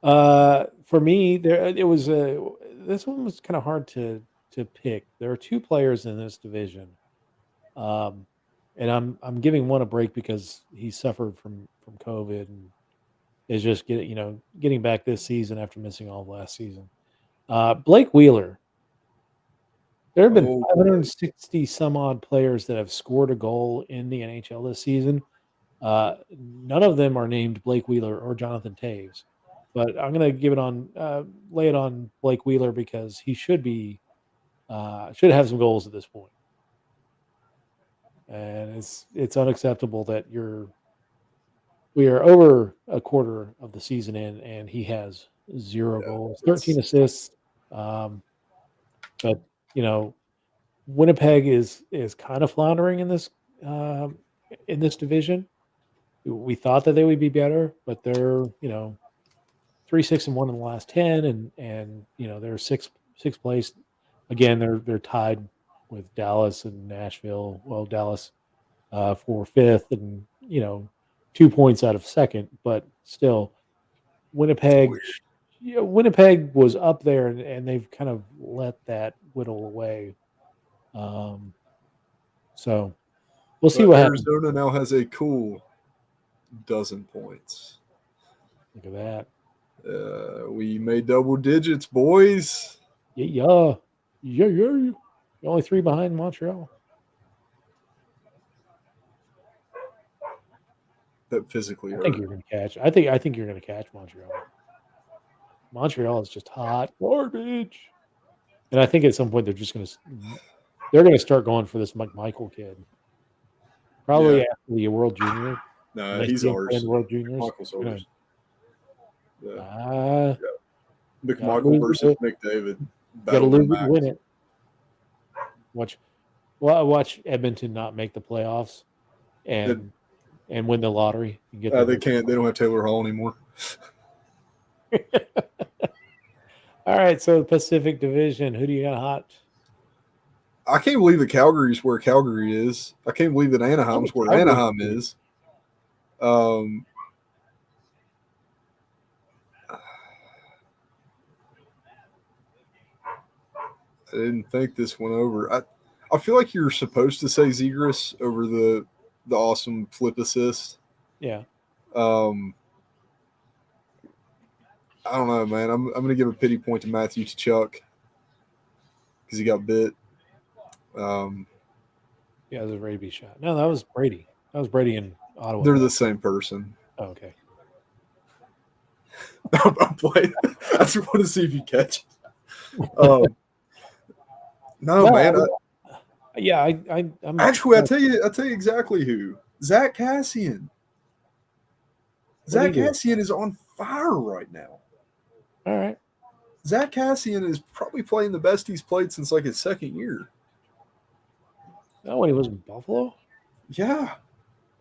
Yeah. For me, there it was a. This one was kind of hard to pick. There are two players in this division, um, and I'm giving one a break because he suffered from COVID and is just getting back this season after missing all of last season. Blake Wheeler. There have been Oh boy. 560 some odd players that have scored a goal in the NHL this season. None of them are named Blake Wheeler or Jonathan Taves, but I'm going to lay it on Blake Wheeler because he should have some goals at this point, and it's unacceptable that we are over a quarter of the season in, and he has zero Yeah. goals, 13 assists. Um, but you know, Winnipeg is kind of floundering um, in this division. We thought that they would be better, but they're 3-6-1 in the last 10, and they're sixth place. Again, they're tied with Dallas and Nashville. Well, Dallas for fifth, and 2 points out of second, but still, It's Winnipeg. weird. Winnipeg was up there, and they've kind of let that whittle away. Um, so we'll see But what happens. Arizona now has a cool dozen points. Look at that. We made double digits, boys. Yeah. You're only three behind Montreal. That physically I think hurt. you're going to catch. I think you're going to catch Montreal. Montreal is just hot garbage, and I think at some point they're going to start going for this McMichael kid. Probably Yeah. after the World Junior, when Nah, they he's see him playing ours. the World Juniors. McMichael's They're gonna ours. Yeah. ah, gotta McMichael lose versus it. McDavid. Got to Battle of the lose it to win Max. it. Watch, well, watch Edmonton not make the playoffs That, and win the lottery and get their they first. can't. They don't have Taylor Hall anymore. All right, so the Pacific Division. Who do you got hot? I can't believe that Calgary's where Calgary is. I can't believe that Oh, Anaheim's where Calgary. Anaheim is. Um, I didn't think this one over. I feel like you're supposed to say Zegras over the awesome flip assist. Yeah. Um, I don't know, man. I'm gonna give a pity point to Matthew Tkachuk because he got bit. Yeah, it was a Brady shot. No, that was Brady. That was Brady in Ottawa. They're the same person. Oh, okay. I'm playing. I just want to see if you catch it. No, No, man. yeah, I'm Actually, I tell you exactly who. Zach Cassian. What Zach do you do? Cassian is on fire right now. All right. Zach Cassian is probably playing the best he's played since like his second year. Oh, when he was in Buffalo? Yeah,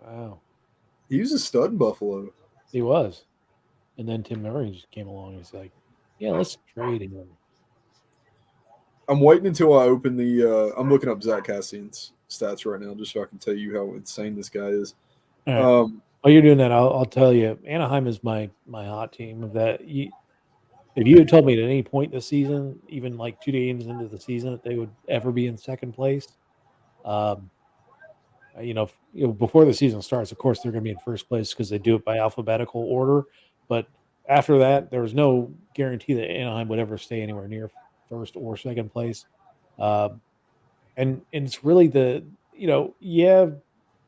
Wow. he was a stud in Buffalo. He was. And then Tim Murray just came along and he's like, yeah, let's trade him. I'm waiting until I open the. I'm looking up Zach Cassian's stats right now just so I can tell you how insane this guy is. All right. Um, While you're doing that, I'll tell you, Anaheim is my hot team. If you had told me at any point this season, even like 2 games into the season, that they would ever be in second place, um, before the season starts, of course they're going to be in first place because they do it by alphabetical order. But after that, there was no guarantee that Anaheim would ever stay anywhere near first or second place. Um, and it's really yeah,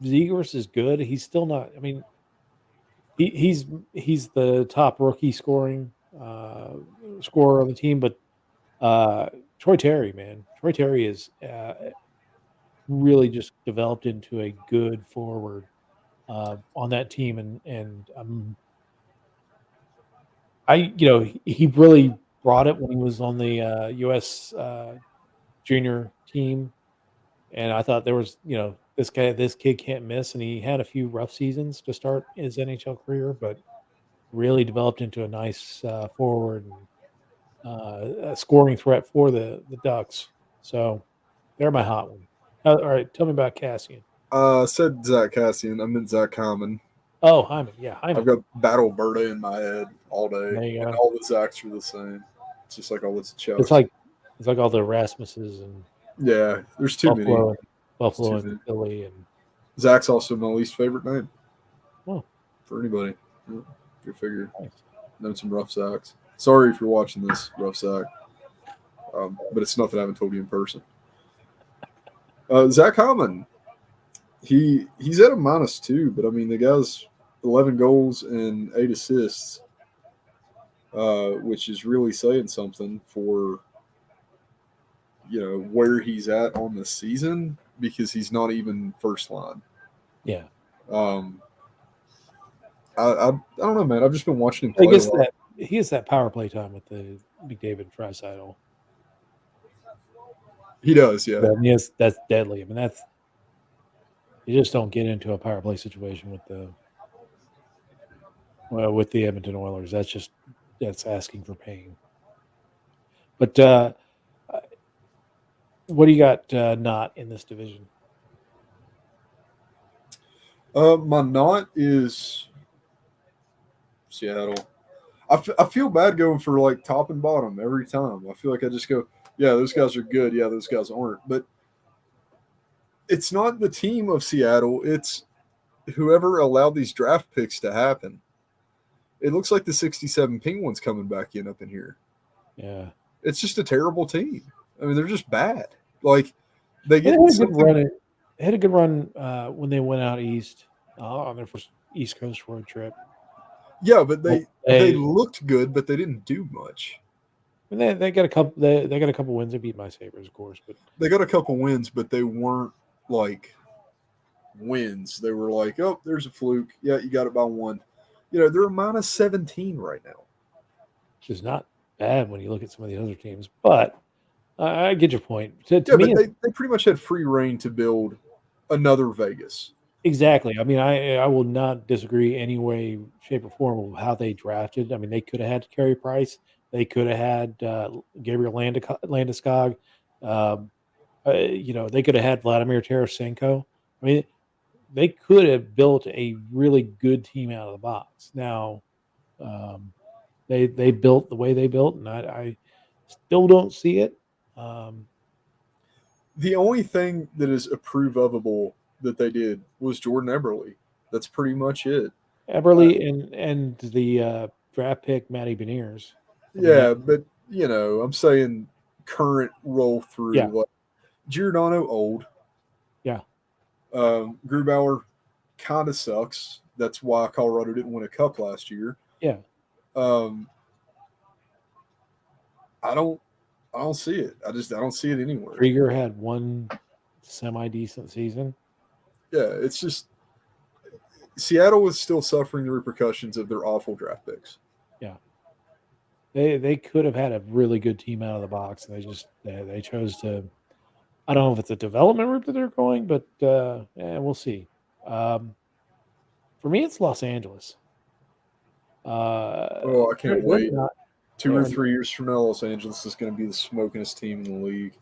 Zegers is good. He's still not. I mean, he's the top rookie scorer on the team, but Troy Terry, man, Troy Terry is really just developed into a good forward on that team, and he really brought it when he was on the U.S. Junior team, and I thought there was, this kid can't miss, and he had a few rough seasons to start his NHL career, but really developed into a nice forward and a scoring threat for the Ducks. So they're my hot one. All right, tell me about Cassian. Said Zach Cassian. I meant Zach Hyman. Oh, Hyman. Yeah, I've Hyman. got Battle Berta in my head all day, There you and go. all the Zachs are the same. It's just like all the It's Chucks. like all the Rasmuses and Yeah, there's too many. Buffalo too and many. Philly and Zach's also my least favorite name oh, for anybody. Yeah, go figure. nice. Known some rough Zachs. Sorry if you're watching this, rough Zach. But it's nothing I haven't told you in person. Zach Hyman, he's at a -2, but I mean the guy's 11 goals and 8 assists, which is really saying something for where he's at on the season because he's not even first line. Yeah. Um, I don't know, man. I've just been watching him I play a guess lot. that he gets that power play time with the McDavid Draisaitl. He does, yeah. I mean, that's deadly. I mean, that's you just don't get into a power play situation with the Edmonton Oilers. That's asking for pain. But what do you got not in this division? My not is Seattle. I feel bad going for like top and bottom every time. I feel like I just go, yeah, those guys are good. Yeah, those guys aren't. But it's not the team of Seattle. It's whoever allowed these draft picks to happen. It looks like the 67 Penguins coming back up in here. Yeah. It's just a terrible team. I mean, they're just bad. Like, they They get had a good something. run. They had a good run when they went out east on their first East Coast road trip. Yeah, but they They looked good, but they didn't do much. they got a couple. They got a couple wins. They beat my Sabres, of course, but They got a couple wins, but they weren't like wins. They were like, oh, there's a fluke. Yeah, you got it by one. They're a -17 right now. which is not bad when you look at some of the other teams. But I get your point. To Yeah, me, but they pretty much had free reign to build another Vegas. exactly. I mean, I will not disagree any way, shape, or form of how they drafted. I mean, they could have had Carey Price. They could have had Gabriel Landeskog. Um, they could have had Vladimir Tarasenko. I mean, they could have built a really good team out of the box. Now, they built the way they built, and I still don't see it. Um, The only thing that is approvable that they did was Jordan Eberle. That's pretty much it. Eberle and the draft pick Matty Beniers. I mean, Yeah, but I'm saying current roll through. yeah, Like Giordano old. yeah, Grubauer kind of sucks. That's why Colorado didn't win a cup last year. yeah. Um, I don't see it. I don't see it anywhere. Krieger had one semi decent season. Yeah, it's just Seattle is still suffering the repercussions of their awful draft picks. Yeah, they could have had a really good team out of the box, and they chose to. I don't know if it's a development route that they're going, but we'll see. For me, it's Los Angeles. I can't they're wait. not- 2 or they're- 3 years from now, Los Angeles is going to be the smokingest team in the league.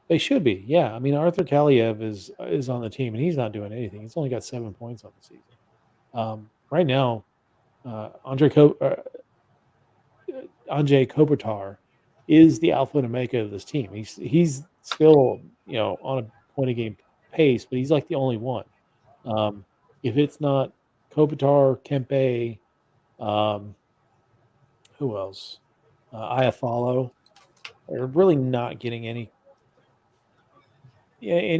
They should be, yeah. I mean, Arthur Kaliev is on the team, and he's not doing anything. He's only got 7 points on the season. Right now, Andrei Kopitar is the alpha and omega of this team. He's still on a point a game pace, but he's like the only one. If it's not Kopitar, Kempe, who else? Iafallo. They're really not getting any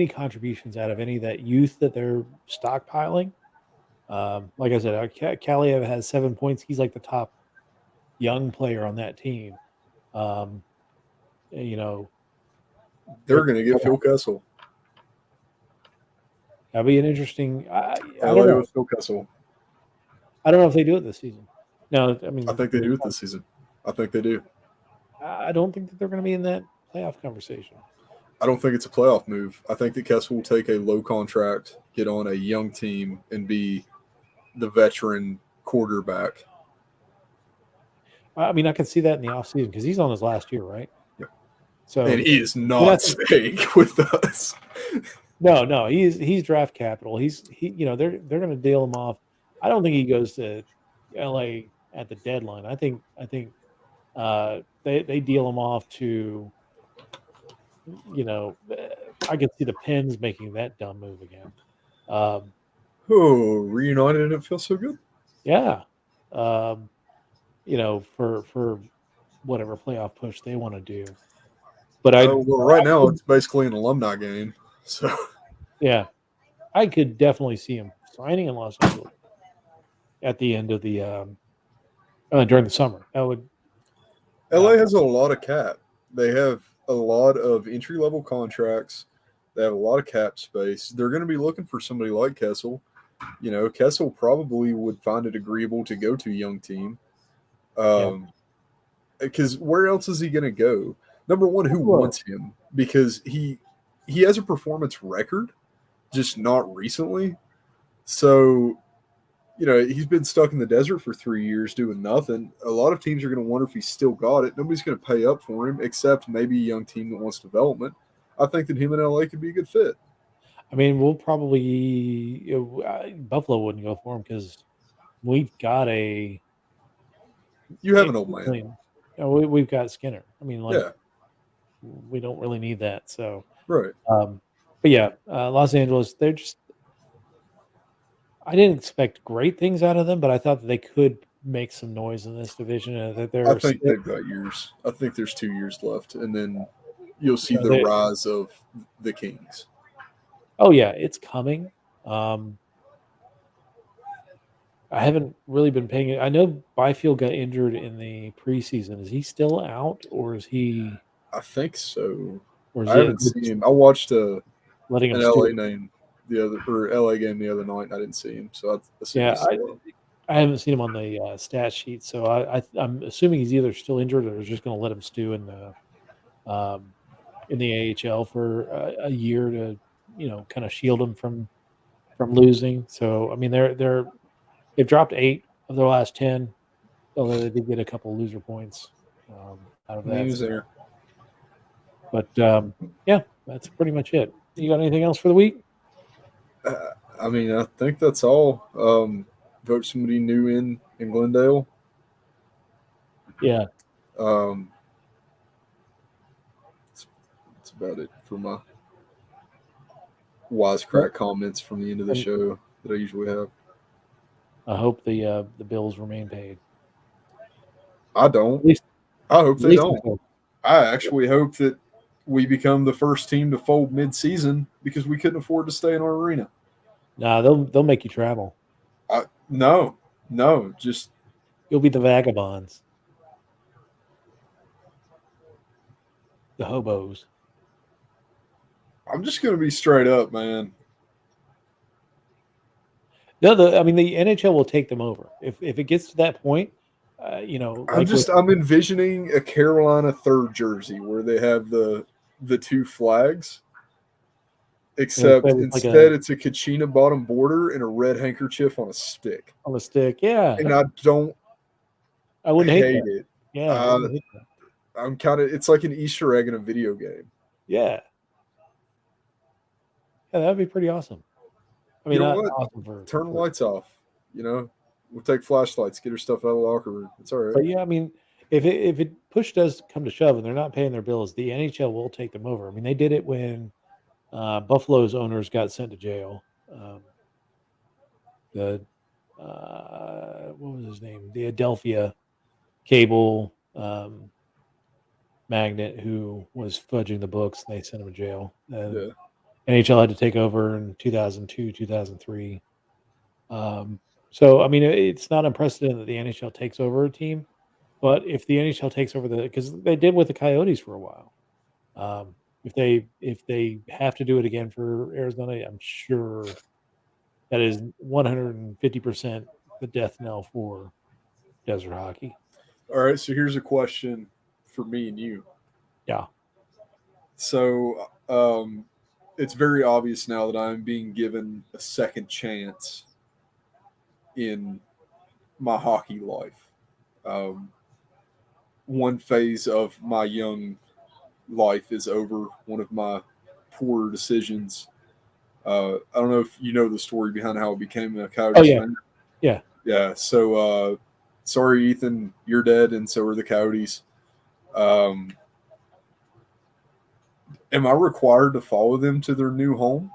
contributions out of any of that youth that they're stockpiling. Like I said, Kaliev has 7 points. He's like the top young player on that team. They're going to get Phil Kessel. That'd be an interesting. I LA don't know. with Phil Kessel. I don't know if they do it this season. No, I mean, I think they do it this season. I think they do. I don't think that they're going to be in that playoff conversation. I don't think it's a playoff move. I think that Kessel will take a low contract, get on a young team, and be the veteran quarterback. I mean, I can see that in the offseason because he's on his last year, right? Yep. And So, he is but I not think staying with us. no, he's draft capital. They're going to deal him off. I don't think he goes to LA at the deadline. I think they deal him off to I could see the Pens making that dumb move again. Um, Oh, reunited and it feels so good. yeah, um, for whatever playoff push they want to do. But Well, right now it's basically an alumni game. So yeah, I could definitely see him signing in Los Angeles at the end of the during the summer. That would LA has a lot of cap. They have a lot of entry level contracts. They have a lot of cap space. They're going to be looking for somebody like Kessel. Kessel probably would find it agreeable to go to a young team. yeah. Because where else is he going to go? Number one, who Well, wants him? Because he has a performance record, just not recently. So he's been stuck in the desert for 3 years doing nothing. A lot of teams are going to wonder if he's still got it. Nobody's going to pay up for him except maybe a young team that wants development. I think that him and LA could be a good fit. I mean, we'll probably Buffalo wouldn't go for him because we've got You have an old man. we've got Skinner. I mean, like Yeah, we don't really need that. So, right. but yeah, Los Angeles, they're just. I didn't expect great things out of them, but I thought that they could make some noise in this division, and that I they're think still, they've got years. I think there's 2 years left, and then you'll see you know, the they, rise of the Kings. oh yeah, it's coming. I haven't really been paying it. I know Byfield got injured in the preseason. Is he still out, or is he, I think so. or is I it haven't seen him. I watched letting him an stew? LA name LA game the other night. And I didn't see him, so I assume Yeah, he's still out. I haven't seen him on the stat sheet, so I'm assuming he's either still injured or is just going to let him stew um, in the AHL for a year to kind of shield him from losing. So I mean they've dropped 8 of their last 10, although they did get a couple loser points out of He that. was So, there. but yeah, that's pretty much it. You got anything else for the week? I mean, I think that's all. Vote somebody new in Glendale. Yeah, Um, that's about it for my wisecrack comments from the end of the and show that I usually have. I hope the Bills remain paid. I At don't. least, I hope at they least don't. until I actually hope that we become the first team to fold mid-season because we couldn't afford to stay in our arena. nah, they'll make you travel. No, just You'll be the vagabonds, the hobos. I'm just gonna be straight up, man. No, I mean the NHL will take them over if it gets to that point. Like with I'm envisioning a Carolina third jersey where they have the two flags, except like instead it's a Kachina bottom border and a red handkerchief on a stick. on a stick. Yeah, And I don't I wouldn't hate hate that. it. Yeah, I wouldn't hate that. I'm kind of it's like an Easter egg in a video game. Yeah, yeah, that would be pretty awesome. I You mean, know not what? awesome Turn the for lights off. We'll take flashlights, get her stuff out of the locker room. It's all right. but yeah, I mean, if it push does come to shove and they're not paying their bills, the NHL will take them over. I mean, they did it when Buffalo's owners got sent to jail. The what was his name? The Adelphia cable magnate who was fudging the books. And they sent him to jail. Yeah. NHL had to take over in 2002, 2003. So I mean, it's not unprecedented that the NHL takes over a team, but if the NHL takes over because they did with the Coyotes for a while. If they have to do it again for Arizona, I'm sure that is 150% the death knell for desert hockey. All right. So here's a question for me and you. Yeah. So it's very obvious now that I'm being given a second chance in my hockey life. Um, one phase of my young life is over. One of my poor decisions. I don't know if you know the story behind how I became a Oh Coyotes yeah. fan. Yeah. Yeah. So sorry, Ethan, you're dead, and so are the Coyotes. Um, am I required to follow them to their new home,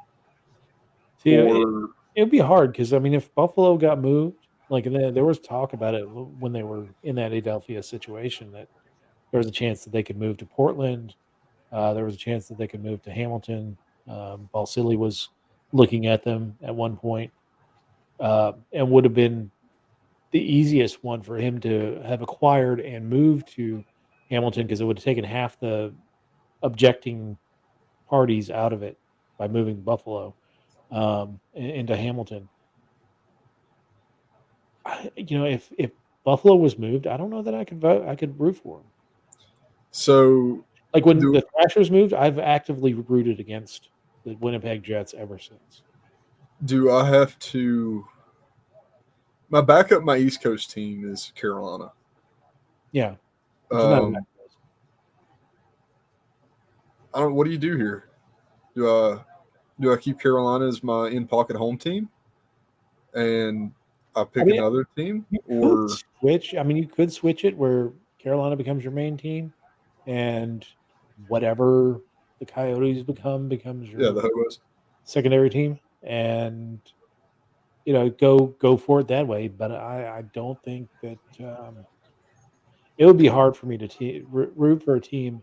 See, or it'd be hard because I mean, if Buffalo got moved, like, and there was talk about it when they were in that Adelphia situation that there was a chance that they could move to Portland. There was a chance that they could move to Hamilton. Balsillie was looking at them at one point, and would have been the easiest one for him to have acquired and moved to Hamilton because it would have taken half the objecting parties out of it by moving Buffalo into Hamilton. If Buffalo was moved, I don't know that I could vote. I could root for him. so? Like when Do the Thrashers moved, I've actively rooted against the Winnipeg Jets ever since. do I have to? My backup, my East Coast team is Carolina. Yeah, which is not a bad Um, choice. I don't. What do you do here? Do I keep Carolina as my in pocket home team, and I I pick mean, another team, you could or switch. I mean, you could switch it where Carolina becomes your main team, and whatever the Coyotes becomes yeah, your the Hobos? secondary team, and go for it that way. But I don't think that it would be hard for me to root for a team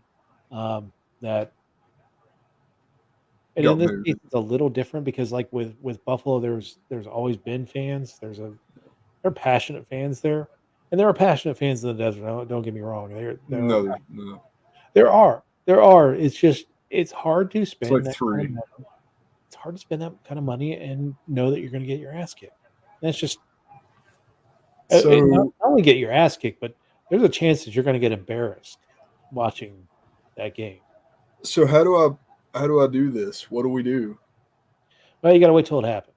that. And in Got this moved. case, it's a little different because, like with Buffalo, there's always been fans. They're passionate fans there, and there are passionate fans in the desert. Don't get me wrong. No, no. There are. It's just it's hard to It's spend like that kind of three. money. It's hard to spend that kind of money and know that you're going to get your ass kicked. That's just not So, only get your ass kicked, but there's a chance that you're going to get embarrassed watching that game. so how do I do this? What do we do? Well, you got to wait till it happens.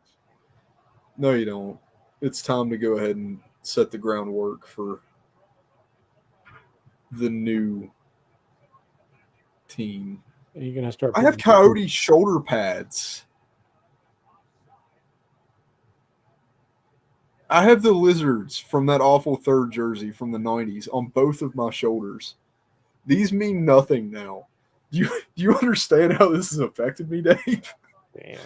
No, you don't. It's time to go ahead and set the groundwork for the new team. You're going to start I have putting. Coyote shoulder pads. I have the lizards from that awful third jersey from the 90s on both of my shoulders. These mean nothing now. Do you understand how this has affected me, Dave? Damn.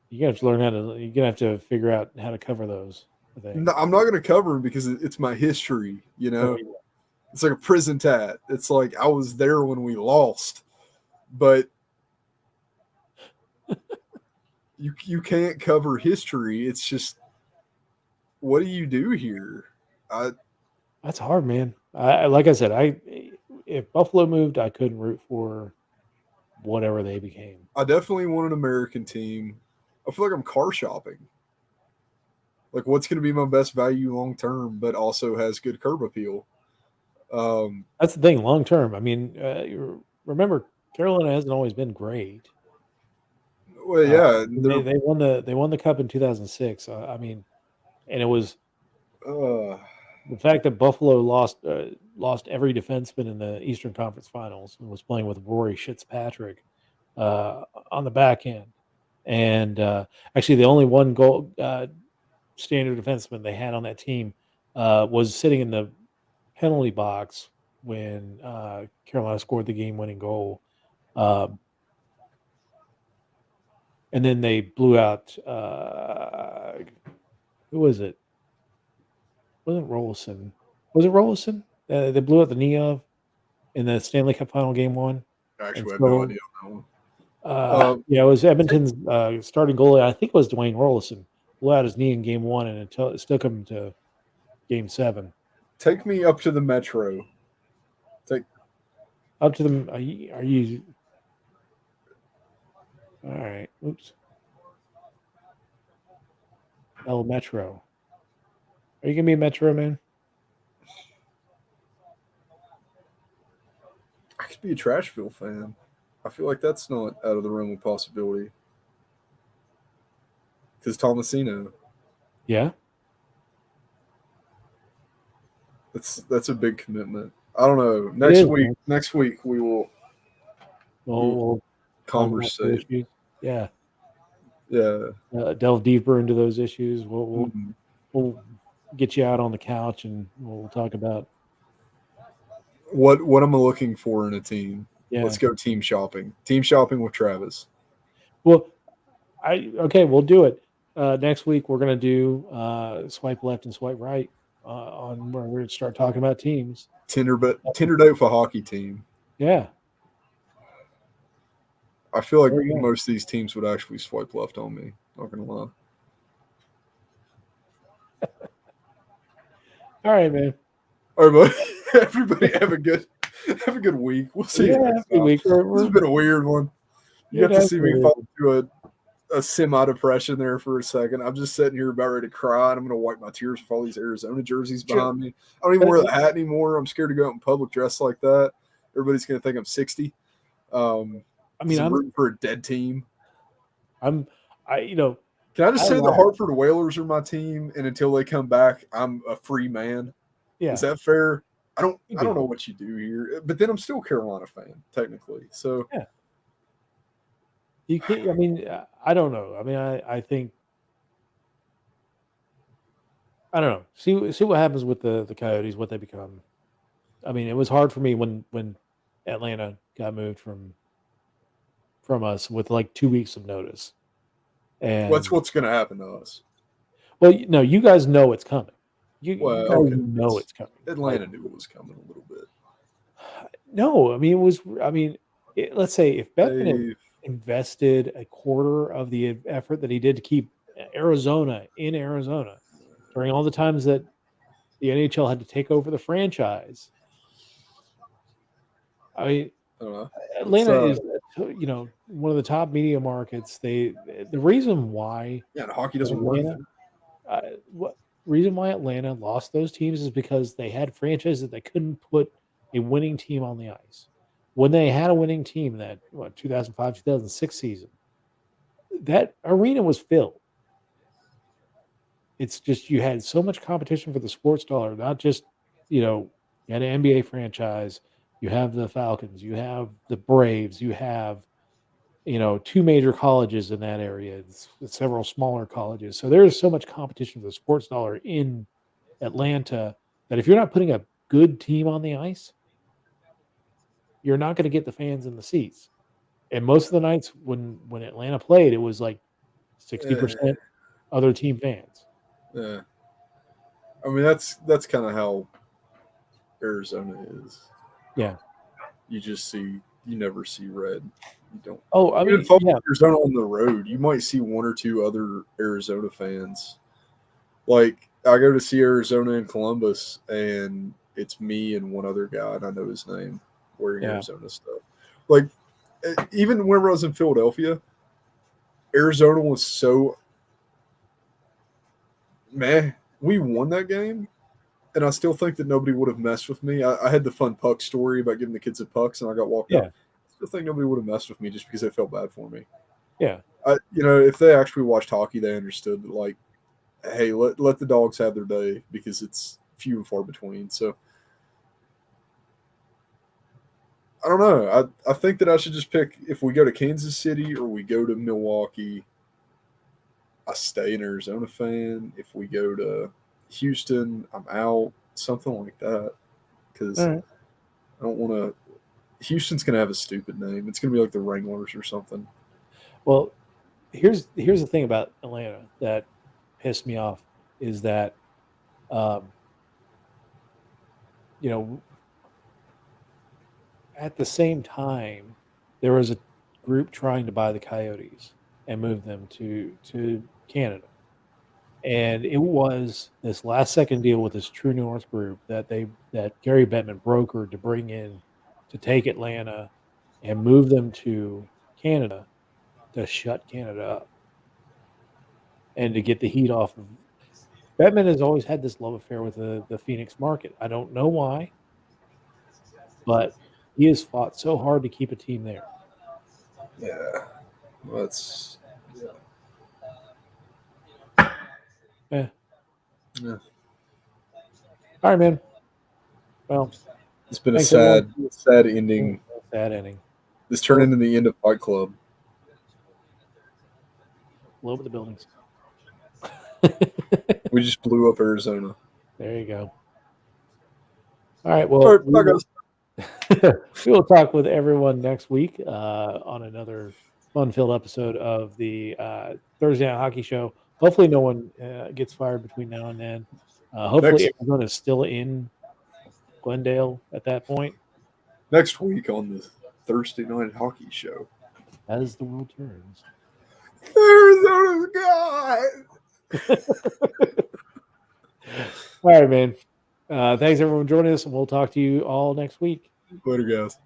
You're gonna have to learn how to. You're gonna have to figure out how to cover those. I No, think. I'm not going to cover them because it's my history, you Oh, know? yeah. It's like a prison tat. It's like I was there when we lost, but you can't cover history. It's just, what do you do here? I That's hard, man. Like I said, if Buffalo moved, I couldn't root for whatever they became. I definitely want an American team. I feel like I'm car shopping. Like, what's going to be my best value long term, but also has good curb appeal? That's the thing, long term. I mean, remember Carolina hasn't always been great. Well, Uh, yeah, they won the cup in 2006. I mean, and it was uh, the fact that Buffalo lost every defenseman in the Eastern Conference Finals and was playing with Rory Fitzpatrick uh, on the back end. And actually, the only one goal standard defenseman they had on that team was sitting in the penalty box when Carolina scored the game-winning goal. Um, and then they blew out who was it? Wasn't Rollison? Was it Rollison? They blew out the knee of in the Stanley Cup Final Game One, and actually, I have no so idea on that one. Um, yeah, it was Edmonton's starting goalie. I think it was Dwayne Rollison. Blew out his knee in Game One, and it took him to Game Seven. take me up to the metro. Take Up to them. Are you all right? Oops. El Metro. Are you gonna be a Metro man? to be a Trashville fan. I feel like that's not out of the realm of possibility. Because Tomasino, Yeah, that's a big commitment. I don't know. it is, man. Next week we will We'll talk about the conversate. issues. Yeah, Yeah. delve deeper into those issues. Mhm. We'll get you out on the couch and we'll talk about. What am I looking for in a team? Yeah. Let's go team shopping. Team shopping with Travis. Well, okay, we'll do it. Next week we're gonna do swipe left and swipe right on where we're gonna start talking about teams. Tinder date for hockey team. Yeah, I feel like there you go. most of these teams would actually swipe left on me. Not gonna lie. All right, man. All right, buddy. Everybody have a good week. We'll see Yeah, you have next a good time. week. This has been a weird one. You It got to has see me been. fall into a semi depression there for a second. I'm just sitting here about ready to cry, and I'm gonna wipe my tears with all these Arizona jerseys behind me. I don't even wear the hat anymore. I'm scared to go out in public dressed like that. Everybody's gonna think I'm 60. I mean, Because I'm rooting for a dead team. I'm, you know, Can I just I say the laugh. Hartford Whalers are my team, and until they come back, I'm a free man. Yeah, Is that fair? I don't you I don't do. know what you do here, but then I'm still a Carolina fan technically. So Yeah, you can't. I mean, I don't know. I mean, I think I don't know. See what happens with the Coyotes, what they become. I mean, it was hard for me when Atlanta got moved from us with like 2 weeks of notice. that's And what's going to happen to us. well, no, you guys know it's coming. You Well, guys okay, know it's coming. Like Atlanta knew it was coming a little bit. no, I mean it was. I mean, let's say if Bettman had They invested a quarter of the effort that he did to keep Arizona in Arizona during all the times that the NHL had to take over the franchise. I mean, I don't know. It's Atlanta is, one of the top media markets. The reason why yeah, and hockey doesn't work Atlanta, there. what reason why Atlanta lost those teams is because they had franchises that couldn't put a winning team on the ice. When they had a winning team, that 2005 2006 season, that arena was filled. It's just you had so much competition for the sports dollar, not just, you had an NBA franchise, you have the Falcons, you have the Braves, you have, two major colleges in that area, several smaller colleges. So there's so much competition for the sports dollar in Atlanta that if you're not putting a good team on the ice, you're not going to get the fans in the seats. And most of the nights when Atlanta played, it was like Eh, 60% other team fans. yeah. I mean that's kind of how Arizona is. Yeah. You never see red. You don't Oh, I even mean, follow yeah, Arizona on the road. You might see one or two other Arizona fans. Like I go to see Arizona in Columbus, and it's me and one other guy, and I know his name, wearing yeah, Arizona stuff. Like even whenever I was in Philadelphia, Arizona was so meh. We won that game, and I still think that nobody would have messed with me. I had the fun puck story about giving the kids a pucks, and I got walked out. yeah, I still think nobody would have messed with me just because they felt bad for me. yeah. If they actually watched hockey, they understood that, like, hey, let the dogs have their day because it's few and far between. So I don't know. I think that I should just pick if we go to Kansas City or we go to Milwaukee. I stay an Arizona fan. If we go to Houston, I'm out. Something like that All because right. I don't want to. Houston's gonna have a stupid name. It's gonna be like the Wranglers or something. Well, here's the thing about Atlanta that pissed me off is that um, you know at the same time there was a group trying to buy the Coyotes and move them to Canada, and it was this last second deal with this True North group that Gary Bettman brokered to bring in to take Atlanta and move them to Canada to shut Canada up and to get the heat off of. Bettman has always had this love affair with the Phoenix market. I don't know why, but he has fought so hard to keep a team there. Yeah, that's Yeah. Yeah. All right, man. Well, It's been a thanks, everyone. sad ending. Sad ending. This turned into the end of Fight Club. Blow up the buildings. We just blew up Arizona. There you go. All right. Well, All right, bye, guys. we will talk with everyone next week on another fun-filled episode of the Thursday Night Hockey Show. Hopefully, no one gets fired between now and then. Hopefully, everyone is still in Glendale at that point. Next week on the Thursday Night Hockey Show. As the world turns. Arizona's gone. All right, man. Thanks, everyone, for joining us, and we'll talk to you all next week. Later, guys.